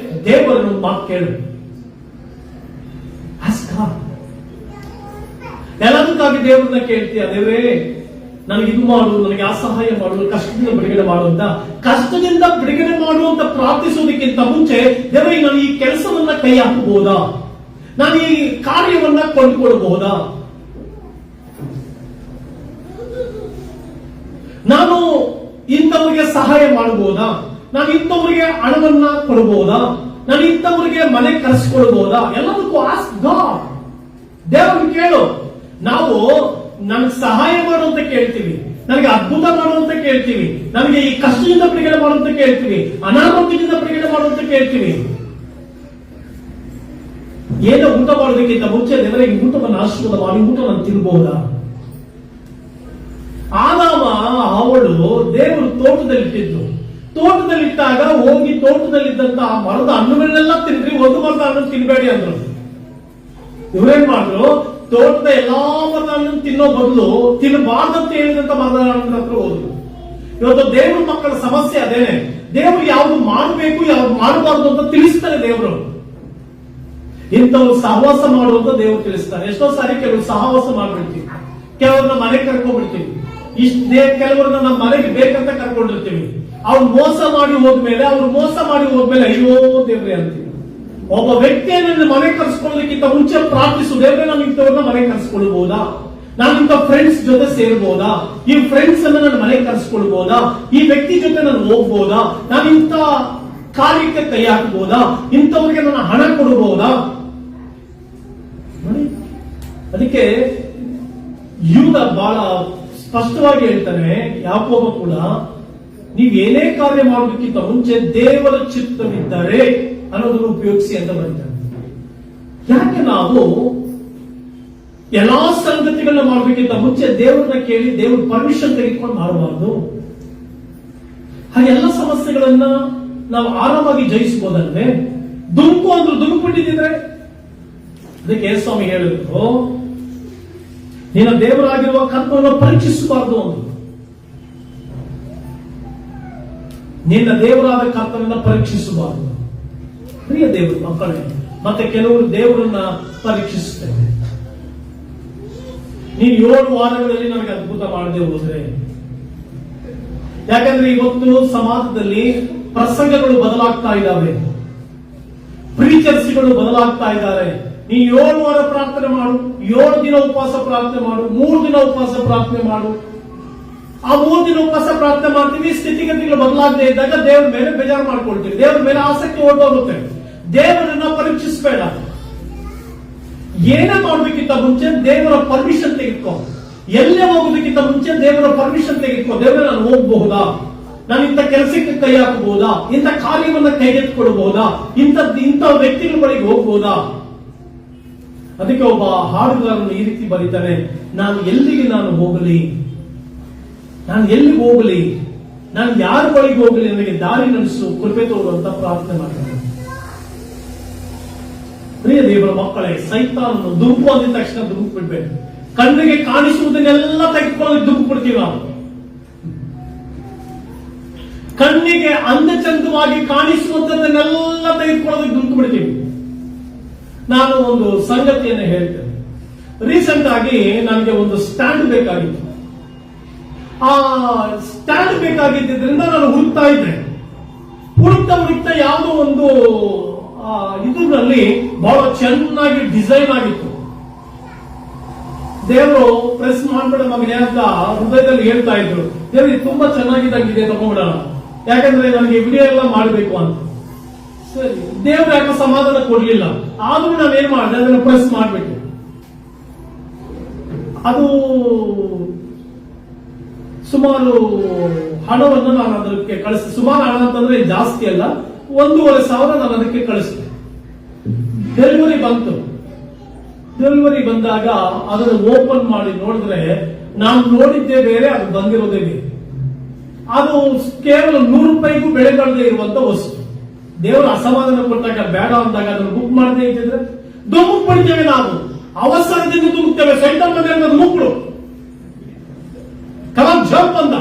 Speaker 1: ದೇವರನ್ನು ಮಾತು ಕೇಳು. ಆಸ್ ಎಲ್ಲದಕ್ಕಾಗಿ ದೇವರನ್ನ ಕೇಳ್ತೀಯ, ದೇವರೇ ನನಗೆ ಇದು ಮಾಡು, ನನಗೆ ಆ ಸಹಾಯ ಮಾಡು, ಕಷ್ಟದಿಂದ ಬಿಡುಗಡೆ ಮಾಡುವಂತ, ಕಷ್ಟದಿಂದ ಬಿಡುಗಡೆ ಮಾಡುವಂತ ಪ್ರಾರ್ಥಿಸೋದಕ್ಕಿಂತ ಮುಂಚೆ ದೇವರೇ ನಾನು ಈ ಕೆಲಸವನ್ನ ಕೈ ಹಾಕಬಹುದಾ, ನಾನು ಈ ಕಾರ್ಯವನ್ನ ಕೊಂಡ್ಕೊಳ್ಬಹುದಾ, ನಾನು ಇಂಥವ್ರಿಗೆ ಸಹಾಯ ಮಾಡಬಹುದಾ, ನಾನು ಇಂಥವ್ರಿಗೆ ಹಣವನ್ನ ಕೊಡಬಹುದಾ, ನಾನು ಇಂಥವ್ರಿಗೆ ಮನೆ ಕರೆಸ್ಕೊಳ್ಬಹುದಾ, ಎಲ್ಲದಕ್ಕೂ ಆಸ್ಕ್ ಗಾಡ್. ದೇವರನ್ನು ಕೇಳು. ನಾವು ನನಗೆ ಸಹಾಯ ಮಾಡುವಂತ ಕೇಳ್ತೀವಿ, ನನಗೆ ಅದ್ಭುತ ಮಾಡುವಂತ ಕೇಳ್ತೀವಿ, ನನಗೆ ಈ ಕಷ್ಟದಿಂದ ಬಿಡುಗಡೆ ಮಾಡುವಂತ ಕೇಳ್ತೀವಿ, ಅನಾರೋಗ್ಯದಿಂದ ಬಿಡುಗಡೆ ಮಾಡುವಂತ ಕೇಳ್ತೀವಿ. ಏನೋ ಊಟ ಮಾಡೋದಕ್ಕಿಂತ ಮುಂಚೆ ದೇವರಿಗೆ ಊಟವನ್ನು ಆಶೀರ್ವಾದ ಮಾಡಿ ಊಟ ನಾನು ತಿನ್ಬಹುದಾ? ಆದಾಮ ಅವಳು ದೇವರು ತೋಟದಲ್ಲಿಟ್ಟಿದ್ದು, ತೋಟದಲ್ಲಿಟ್ಟಾಗ ಹೋಗಿ ತೋಟದಲ್ಲಿದ್ದಂತ ಆ ಮರದ ಹಣ್ಣುಗಳನ್ನೆಲ್ಲ ತಿನ್ರಿ, ಒಂದು ಮರದ ಹಣ್ಣು ತಿನ್ಬೇಡಿ ಅಂದ್ರು. ಇವ್ರೇನ್ ಮಾಡಿದ್ರು, ತೋಟದ ಎಲ್ಲಾ ಮರದ ಹಣ್ಣನ್ನು ತಿನ್ನೋ ಬದಲು ತಿನ್ನಬಾರ್ದಂತ ಹೇಳಿದಂತ ಮರದ ಹಣ್ಣು ಹತ್ರ ಹೋದ್ರು. ಇವತ್ತು ದೇವ್ರ ಮಕ್ಕಳ ಸಮಸ್ಯೆ ಅದೇನೆ. ದೇವರು ಯಾವ್ದು ಮಾಡಬೇಕು ಯಾವ್ದು ಮಾಡಬಾರ್ದು ಅಂತ ತಿಳಿಸ್ತಾರೆ ದೇವರು. ಇಂಥವ್ರು ಸಹವಾಸ ಮಾಡುವಂತ ದೇವರು ತಿಳಿಸ್ತಾರೆ. ಎಷ್ಟೋ ಸಾರಿ ಕೆಲವರು ಸಹವಾಸ ಮಾಡ್ಬಿಡ್ತೀವಿ, ಕೆಲವ್ರನ್ನ ಮನೆಗೆ ಕರ್ಕೊಂಡ್ಬಿಡ್ತೀವಿ, ಕೆಲವರನ್ನ ನಮ್ಮ ಮನೆಗೆ ಬೇಕಂತ ಕರ್ಕೊಂಡಿರ್ತೀವಿ. ಅವ್ರು ಮೋಸ ಮಾಡಿ ಹೋದ್ಮೇಲೆ ಅಯ್ಯೋ ದೇವ್ರೆ ಅಂತೀವಿ. ಒಬ್ಬ ವ್ಯಕ್ತಿಯನ್ನು ಮನೆ ಕರ್ಸ್ಕೊಳ್ಳೋದಕ್ಕಿಂತ ಮುಂಚೆ ಪ್ರಾರ್ಥಿಸು, ದೇವ್ರೆ ನಾನು ಇಂಥವ್ರನ್ನ ಮನೆ ಕರ್ಸ್ಕೊಳ್ಬಹುದಾ, ನಾನು ಇಂಥ ಫ್ರೆಂಡ್ಸ್ ಜೊತೆ ಸೇರ್ಬೋದಾ, ಈ ಫ್ರೆಂಡ್ಸ್ ಅನ್ನ ನನ್ನ ಮನೆ ಕರ್ಸ್ಕೊಳ್ಬಹುದಾ, ಈ ವ್ಯಕ್ತಿ ಜೊತೆ ನಾನು ಹೋಗ್ಬೋದಾ, ನಾನು ಇಂಥ ಕಾರ್ಯಕ್ಕೆ ಕೈ ಹಾಕಬಹುದಾ, ಇಂಥವ್ರಿಗೆ ನಾನು ಹಣ ಕೊಡಬಹುದಾ. ಅದಕ್ಕೆ ಯೂದ ಬಹಳ ಸ್ಪಷ್ಟವಾಗಿ ಹೇಳ್ತಾನೆ, ಯಾಕೋಬ ಕೂಡ, ನೀವೇನೇ ಕಾರ್ಯ ಮಾಡೋದಕ್ಕಿಂತ ಮುಂಚೆ ದೇವರ ಚಿತ್ತವಿದ್ದರೆ ಅನ್ನೋದನ್ನು ಉಪಯೋಗಿಸಿ ಅಂತ ಬರೀತಾರೆ. ಯಾಕೆ ನಾವು ಎಲ್ಲಾ ಸಂಗತಿಗಳನ್ನ ಮಾಡೋದಕ್ಕಿಂತ ಮುಂಚೆ ದೇವರನ್ನ ಕೇಳಿ ದೇವ್ರ ಪರ್ಮಿಷನ್ ತೆಗೆದುಕೊಂಡು ಮಾಡಬಾರ್ದು? ಹಾಗೆಲ್ಲ ಸಮಸ್ಯೆಗಳನ್ನ ನಾವು ಆರಾಮಾಗಿ ಜಯಿಸಬಹುದಲ್ವೇ? ದುಂಕು ಅಂದ್ರು ದುಂಕುಬಿಟ್ಟಿದ್ರೆ ಅದಕ್ಕೆ ಸ್ವಾಮಿ ಹೇಳಿದ್ರು, ನಿನ್ನ ದೇವರಾಗಿರುವ ಕರ್ತನನ್ನು ಪರೀಕ್ಷಿಸಬಾರದು ಅಂತ. ನಿನ್ನ ದೇವರಾದ ಕರ್ತನನ್ನ ಪರೀಕ್ಷಿಸಬಾರದು. ಪ್ರಿಯ ದೇವರು ಮಕ್ಕಳೇ, ಮತ್ತೆ ಕೆಲವರು ದೇವರನ್ನ ಪರೀಕ್ಷಿಸುತ್ತೇವೆ. ನೀನು 7 ವಾರಗಳಲ್ಲಿ ನನಗೆ ಅದ್ಭುತ ಮಾಡದೆ ಹೋದ್ರೆ, ಯಾಕಂದ್ರೆ ಇವತ್ತು ಸಮಾಜದಲ್ಲಿ ಪ್ರಸಂಗಗಳು ಬದಲಾಗ್ತಾ ಇದ್ದಾವೆ, ಪ್ರೀಚರ್ಸ್ಗಳು ಬದಲಾಗ್ತಾ ಇದ್ದಾರೆ. ನೀ 7 ವಾರ ಪ್ರಾರ್ಥನೆ ಮಾಡು, 7 ದಿನ ಉಪವಾಸ ಪ್ರಾರ್ಥನೆ ಮಾಡು, 3 ದಿನ ಉಪವಾಸ ಪ್ರಾರ್ಥನೆ ಮಾಡು. ಆ 3 ದಿನ ಉಪವಾಸ ಪ್ರಾರ್ಥನೆ ಮಾಡ್ತೀವಿ, ಸ್ಥಿತಿಗತಿಗಳು ಬದಲಾಗದೆ ಇದ್ದಾಗ ದೇವರ ಮೇಲೆ ಬೇಜಾರು ಮಾಡ್ಕೊಳ್ತೀವಿ, ದೇವರ ಮೇಲೆ ಆಸಕ್ತಿ ಹೊರಟೋಗುತ್ತೆ. ದೇವರನ್ನ ಪರೀಕ್ಷಿಸಬೇಡ. ಏನೇ ಮಾಡೋದಕ್ಕಿಂತ ಮುಂಚೆ ದೇವರ ಪರ್ಮಿಷನ್ ತೆಗೆದುಕೋ. ಎಲ್ಲೇ ಹೋಗೋದಕ್ಕಿಂತ ಮುಂಚೆ ದೇವರ ಪರ್ಮಿಷನ್ ತೆಗೆದುಕೋ. ದೇವರ ನಾನು ಹೋಗಬಹುದಾ, ನಾನು ಇಂಥ ಕೆಲಸಕ್ಕೆ ಕೈ ಹಾಕಬಹುದಾ, ಇಂಥ ಕಾರ್ಯವನ್ನ ಕೈಗೆತ್ತಿಕೊಡಬಹುದಾ, ಇಂಥ ವ್ಯಕ್ತಿಗಳ ಬಳಿಗೆ ಹೋಗಬಹುದಾ. ಅದಕ್ಕೆ ಒಬ್ಬ ಹಾಡುಗಾರನು ಈ ರೀತಿ ಬರೀತಾನೆ, ನಾನು ಎಲ್ಲಿಗೆ ನಾನು ಹೋಗಲಿ, ನಾನು ಎಲ್ಲಿಗೆ ಹೋಗಲಿ, ನಾನು ಯಾರ ಬಳಿಗೆ ಹೋಗಲಿ, ನನಗೆ ದಾರಿ ನಡೆಸು, ಕೃಪೆ ತೋರು ಅಂತ ಪ್ರಾರ್ಥನೆ ಮಾಡ್ತಾನೆ. ಪ್ರಿಯ ದೇವರ ಮಕ್ಕಳೇ, ಸೈತಾನನು ದುಂಕು ಅಂದಿದ ತಕ್ಷಣ ದುಂಕು ಬಿಡ್ಬೇಕು. ಕಣ್ಣಿಗೆ ಕಾಣಿಸುವುದನ್ನೆಲ್ಲ ತೆಗೆದುಕೊಳ್ಳೋದಕ್ಕೆ ದುಂಕು ಬಿಡ್ತೀವಿ ನಾವು. ಕಣ್ಣಿಗೆ ಅಂದಚಂದವಾಗಿ ಕಾಣಿಸುವಂತದ್ದನ್ನೆಲ್ಲ ತೆಗೆದುಕೊಳ್ಳೋದಕ್ಕೆ ದುಂಕು ಬಿಡ್ತೀವಿ. ನಾನು ಒಂದು ಸಂಗತಿಯನ್ನು ಹೇಳ್ತೇನೆ. ರೀಸೆಂಟ್ ಆಗಿ ನನಗೆ ಒಂದು ಸ್ಟ್ಯಾಂಡ್ ಬೇಕಾಗಿತ್ತು. ಆ ಸ್ಟ್ಯಾಂಡ್ ಬೇಕಾಗಿದ್ದರಿಂದ ನಾನು ಹುಡುಕ್ತಾ ಇದ್ದೆ. ಹುಡುಕ್ತಾ ಯಾವುದೋ ಒಂದು ಇದರಲ್ಲಿ ಬಹಳ ಚೆನ್ನಾಗಿ ಡಿಸೈನ್ ಆಗಿತ್ತು. ದೇವರು ಪ್ರೆಸ್ ಮಾಡ್ಬೇಡ ಮಗನೇ ಅಂತ ಹೃದಯದಲ್ಲಿ ಹೇಳ್ತಾ ಇದ್ರು. ದೇವ್ರಿಗೆ ತುಂಬಾ ಚೆನ್ನಾಗಿದ್ದಾಗಿದೆ, ತಗೊಂಡ್ಬಿಡೋಣ, ಯಾಕಂದ್ರೆ ನನಗೆ ವಿಡಿಯೋ ಎಲ್ಲ ಮಾಡಬೇಕು ಅಂತ. ಸರಿ, ದೇವ್ರು ಯಾಕೆ ಸಮಾಧಾನ ಕೊಡ್ಲಿಲ್ಲ. ಆದ್ರೂ ನಾವೇನ್ ಮಾಡಿದೆ, ಅದನ್ನು ಪ್ರೆಸ್ ಮಾಡ್ಬಿಟ್ಟು ಅದು ಸುಮಾರು ಹಣವನ್ನು ನಾನು ಅದಕ್ಕೆ ಕಳಿಸಿದೆ. ಸುಮಾರು ಹಣ ಅಂತಂದ್ರೆ ಜಾಸ್ತಿ ಅಲ್ಲ, 1,500 ನಾನು ಅದಕ್ಕೆ ಕಳಿಸಿದೆ. ಡೆಲಿವರಿ ಬಂತು. ಡೆಲಿವರಿ ಬಂದಾಗ ಅದನ್ನು ಓಪನ್ ಮಾಡಿ ನೋಡಿದ್ರೆ ನಾನು ನೋಡಿದ್ದೇ ಬೇರೆ, ಅದು ಬಂದಿರೋದೇ ಬೇರೆ. ಅದು ಕೇವಲ 100 ರೂಪಾಯಿಗೂ ಬೆಲೆ ಬಾಳದೆ ಇರುವಂತ ವಸ್ತು. ದೇವರು ಅಸಮಾಧಾನ ಕೊಟ್ಟಾಗ ಬೇಡ ಅಂದಾಗ ಅದನ್ನು ಬುಕ್ ಮಾಡದೇ ಇದ್ದಿದ್ರೆ ದುಮುಕ್ ಪಡಿತೇವೆ ನಾವು. ಅವಸರದಿಂದ ದುಮುಕ್ತೇವೆ. ಸೈತಾನ್ ಬಂದ ಮುಕ್ಳು ಕಲಾಂ ಜಂಪ್ ಅಂತ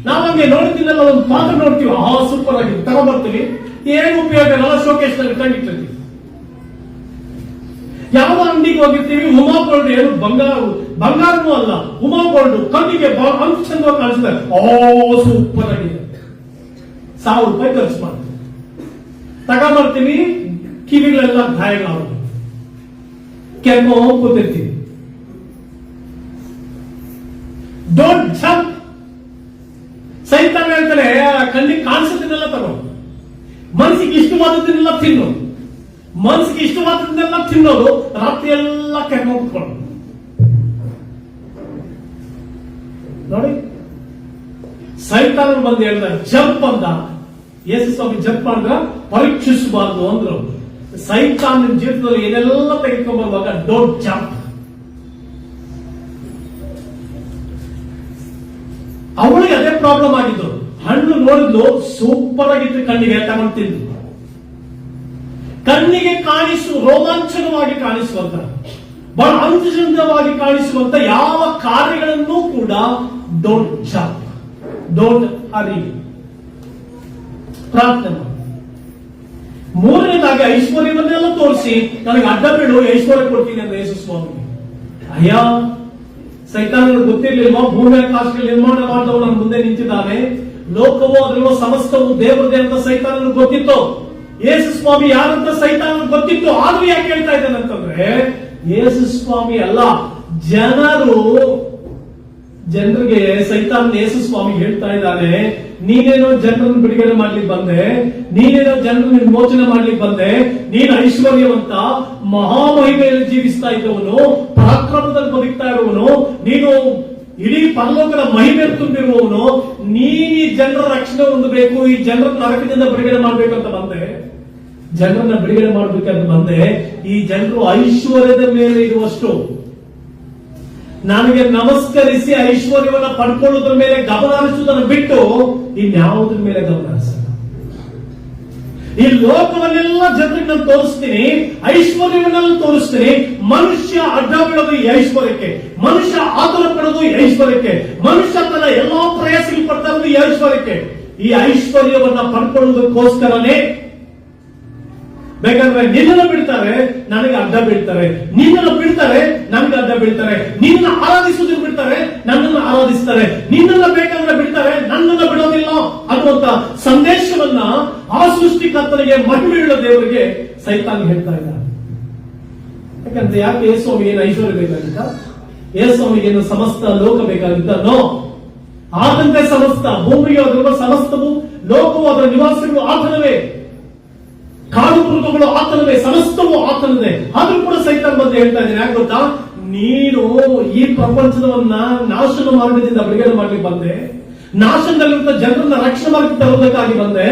Speaker 1: ನಾವು ಹಂಗೆ ನೋಡ್ತೀನಲ್ಲ, ಒಂದು ಪಾತ್ರ ನೋಡ್ತೀವಿ, ಸೂಪರ್ ಆಗಿ ತಗೊಂಡ್ಬರ್ತೀವಿ, ಏನು ಉಪಯೋಗ ಎಲ್ಲ ಶೋಕೇಶ್ ನಲ್ಲಿ ಕಂಡಿಟ್ಟಿರ್ತೀವಿ. ಯಾವ ಅಂಗಡಿಗೆ ಹೋಗಿರ್ತೀವಿ, ಉಮಾ ಗೋಲ್ಡ್, ಏನು ಬಂಗಾರನೂ ಅಲ್ಲ, ಉಮಾ ಗೋಲ್ಡ್ ಕಣ್ಣಿಗೆ ಚಂದವಾಗಿ ಕಾಣಿಸ್ತದೆ, ಸೂಪರ್ ಆಗಿದೆ, 1000 ರೂಪಾಯಿ ಖರ್ಚು ಮಾಡ್ತೀವಿ, ತಗೊಂಡ್ಬರ್ತೀವಿ, ಕಿವಿಗಳೆಲ್ಲ ಗಾಯಗಳಾಗೋದು, ಕೆಮ್ಮು ಕೂತಿರ್ತೀವಿ. Don't jump. ಸೈತಾನ ಹೇಳ್ತಾನೆ, ಕಣ್ಣಿಗೆ ಕಾಣಿಸೋದನ್ನೆಲ್ಲ ತಗೋ, ಮನಸ್ಸಿಗೆ ಇಷ್ಟವಾದದ್ದನ್ನೆಲ್ಲ ತಿನ್ನು, ಮನಸ್ಸಿಗೆ ಇಷ್ಟವಾದದ್ದನ್ನೆಲ್ಲ ತಿನ್ನೋದು, ರಾತ್ರಿ ಎಲ್ಲ ಕೆಮ್ಮು ಕೂತ್ಕೊಂಡು ನೋಡಿ. ಸೈತಾನ ಬಂದು ಹೇಳಿದ ಜಂಪ್ ಅಂತ, ಯೇಸು ಸ್ವಾಮಿ ಜಂಪ್ ಮಾಡಿದ್ರ ಪರೀಕ್ಷಿಸಬಾರ್ದು ಅಂದ್ರು. ಸೈತಾನ ಜೀವಿತದಲ್ಲಿ ಏನೆಲ್ಲ ತೆಗೆದುಕೊಂಡು ಬರುವಾಗ ಡೋಂಟ್ ಜಂಪ್. ಅವಳಿಗೆ ಅದೇ ಪ್ರಾಬ್ಲಮ್ ಆಗಿದ್ದು. ಹಣ್ಣು ನೋಡಿದ್ಲು, ಸೂಪರ್ ಆಗಿತ್ತು, ಕಣ್ಣಿಗೆ ತಗೊಂಡು ತಿಂದು, ಕಣ್ಣಿಗೆ ರೋಮಾಂಚನವಾಗಿ ಕಾಣಿಸುವಂತ, ಬಹಳ ಅಂತರ್ಜನವಾಗಿ ಕಾಣಿಸುವಂತ ಯಾವ ಕಾರ್ಯಗಳನ್ನು ಕೂಡ ಡೋಂಟ್ ಜಂಪ್, ಡೋಂಟ್ ಹರಿ, ಪ್ರಾರ್ಥನೆ ಮಾಡಿ. ಮೂರನೇದಾಗಿ ಐಶ್ವರ್ಯವನ್ನೆಲ್ಲ ತೋರಿಸಿ ನನಗೆ ಅಡ್ಡ ಬೀಳು, ಐಶ್ವರ್ಯ ಕೊಡ್ತೀನಿ ಅಂತ ಯೇಸು ಸ್ವಾಮಿ. ಅಯ್ಯ, ಸೈತಾನನಿಗೆ ಗೊತ್ತಿರ್ಲಿಲ್ವಾ ಭೂಮಿ ಆಕಾಶಗಳು ನಿರ್ಮಾಣ ಮಾಡಿದವು ನನ್ನ ಮುಂದೆ ನಿಂತಿದ್ದಾನೆ, ಲೋಕವು ಅದರಲ್ಲಿರುವ ಸಮಸ್ತವು ದೇವರದೇ ಅಂತ ಸೈತಾನನಿಗೆ ಗೊತ್ತಿತ್ತು. ಯೇಸು ಸ್ವಾಮಿ ಯಾರಂತ ಸೈತಾನನಿಗೆ ಗೊತ್ತಿತ್ತು, ಆದ್ರೂ ಯಾಕೆ ಹೇಳ್ತಾ ಇದ್ದಾನೆ ಅಂತಂದ್ರೆ, ಯೇಸು ಸ್ವಾಮಿ ಅಲ್ಲ, ಜನರಿಗೆ ಸೈತಾನ ಯೇಸು ಸ್ವಾಮಿ ಹೇಳ್ತಾ ಇದ್ದಾನೆ, ನೀನೇನೋ ಜನರನ್ನು ಬಿಡುಗಡೆ ಮಾಡ್ಲಿಕ್ಕೆ ಬಂದೆ, ನೀನೇನೋ ಜನರನ್ನು ವಿಮೋಚನೆ ಮಾಡ್ಲಿಕ್ಕೆ ಬಂದೆ, ನೀನು ಐಶ್ವರ್ಯವಂತ, ಮಹಾಮಹಿಮೆಯಲ್ಲಿ ಜೀವಿಸ್ತಾ ಇದ್ದವನು, ಪರಾಕ್ರಮದಲ್ಲಿ ಬದುಕ್ತಾ ಇರುವವನು, ನೀನು ಇಡೀ ಪರಲೋಕದ ಮಹಿಮೆ ತುಂಬಿರುವವನು, ನೀನ್ ಈ ಜನರ ರಕ್ಷಣೆ ಹೊಂದಬೇಕು, ಈ ಜನರ ನರಕದಿಂದ ಬಿಡುಗಡೆ ಮಾಡ್ಬೇಕು ಅಂತ ಬಂದೆ, ಜನರನ್ನ ಬಿಡುಗಡೆ ಮಾಡ್ಬೇಕಂತ ಬಂದೆ. ಈ ಜನರು ಐಶ್ವರ್ಯದ ಮೇಲೆ ಇರುವಷ್ಟು ನನಗೆ ನಮಸ್ಕರಿಸಿ ಐಶ್ವರ್ಯವನ್ನ ಪಡ್ಕೊಳ್ಳೋದ್ರ ಮೇಲೆ ಗಮನ ಹರಿಸುವುದನ್ನು ಬಿಟ್ಟು ಇನ್ಯಾವುದ್ರ ಮೇಲೆ ಗಮನ ಹರಿಸಲ್ಲ. ಈ ಲೋಕವನ್ನೆಲ್ಲ ಜನರಿಗೆ ನಾನು ತೋರಿಸ್ತೀನಿ, ಐಶ್ವರ್ಯವನ್ನೆಲ್ಲ ತೋರಿಸ್ತೀನಿ. ಮನುಷ್ಯ ಅಡ್ಡ ಬೀಳೋದು ಈ ಐಶ್ವರ್ಯಕ್ಕೆ, ಮನುಷ್ಯ ಆತುರ ಪಡೋದು ಈ ಐಶ್ವರ್ಯಕ್ಕೆ, ಮನುಷ್ಯ ತನ್ನ ಎಲ್ಲಾ ಪ್ರಯಾಸಗಳು ಪಡ್ತಾ ಇರೋದು ಈ ಐಶ್ವರ್ಯಕ್ಕೆ. ಈ ಐಶ್ವರ್ಯವನ್ನ ಪಡ್ಕೊಳ್ಳೋದಕ್ಕೋಸ್ಕರನೇ ಬೇಕಾದ್ರೆ ನಿನ್ನನ್ನು ಬಿಡ್ತಾರೆ, ನನಗೆ ಅಡ್ಡ ಬೀಳ್ತಾರೆ, ನಿನ್ನನ್ನು ಬಿಡ್ತಾರೆ, ನನಗೆ ಅಡ್ಡ ಬೀಳ್ತಾರೆ, ನಿನ್ನ ಆರಾಧಿಸುವುದನ್ನು ಬಿಡ್ತಾರೆ, ನನ್ನನ್ನು ಆರಾಧಿಸ್ತಾರೆ, ನಿನ್ನನ್ನು ಬೇಕಾದ್ರೆ ಬಿಡ್ತಾರೆ, ನನ್ನನ್ನು ಬಿಡೋದಿಲ್ಲ ಅನ್ನುವಂತ ಸಂದೇಶವನ್ನ ಆ ಸೃಷ್ಟಿಕರ್ತನಿಗೆ ಮಹಿಮೆಯುಳ್ಳ ದೇವರಿಗೆ ಸೈತಾನ್ ಹೇಳ್ತಾ ಇದ್ದಾನೆ. ಯಾಕಂದ್ರೆ ಯಾಕೆ ಯೇಸುವಿಗೆ ಏನು ಐಶ್ವರ್ಯ ಬೇಕಾಗಿತ್ತ? ಯೇಸುವಿಗೆ ಏನು ಸಮಸ್ತ ಲೋಕ ಬೇಕಾಗಿತ್ತ? ನೋ. ಆದಂತೆ ಸಮಸ್ತ ಭೂಮಿಗೆ ಅದರ ಸಮಸ್ತವು, ಲೋಕವು ಅದರ ನಿವಾಸಿಗಳು ಆತನವೇ, ಕಾಡು ಮೃಗಗಳು ಆತನವೇ, ಸಮಸ್ತವು ಆತನದೇ. ಆದ್ರೂ ಕೂಡ ಸೈತಾನ್ ಬಂದು ಹೇಳ್ತಾ ಇದ್ದೇನೆ, ಯಾಕೆ ಗೊತ್ತಾ? ನೀನು ಈ ಪ್ರಪಂಚದವನ್ನ ನಾಶನ ಮಾರ್ಗದಿಂದ ಬಿಡುಗಡೆ ಮಾಡ್ಲಿಕ್ಕೆ ಬಂದೆ, ನಾಶನದಲ್ಲಿರುವಂತಹ ಜನರನ್ನ ರಕ್ಷಣೆ ಮಾಡಿ ತರುವುದಕ್ಕಾಗಿ ಬಂದೆ,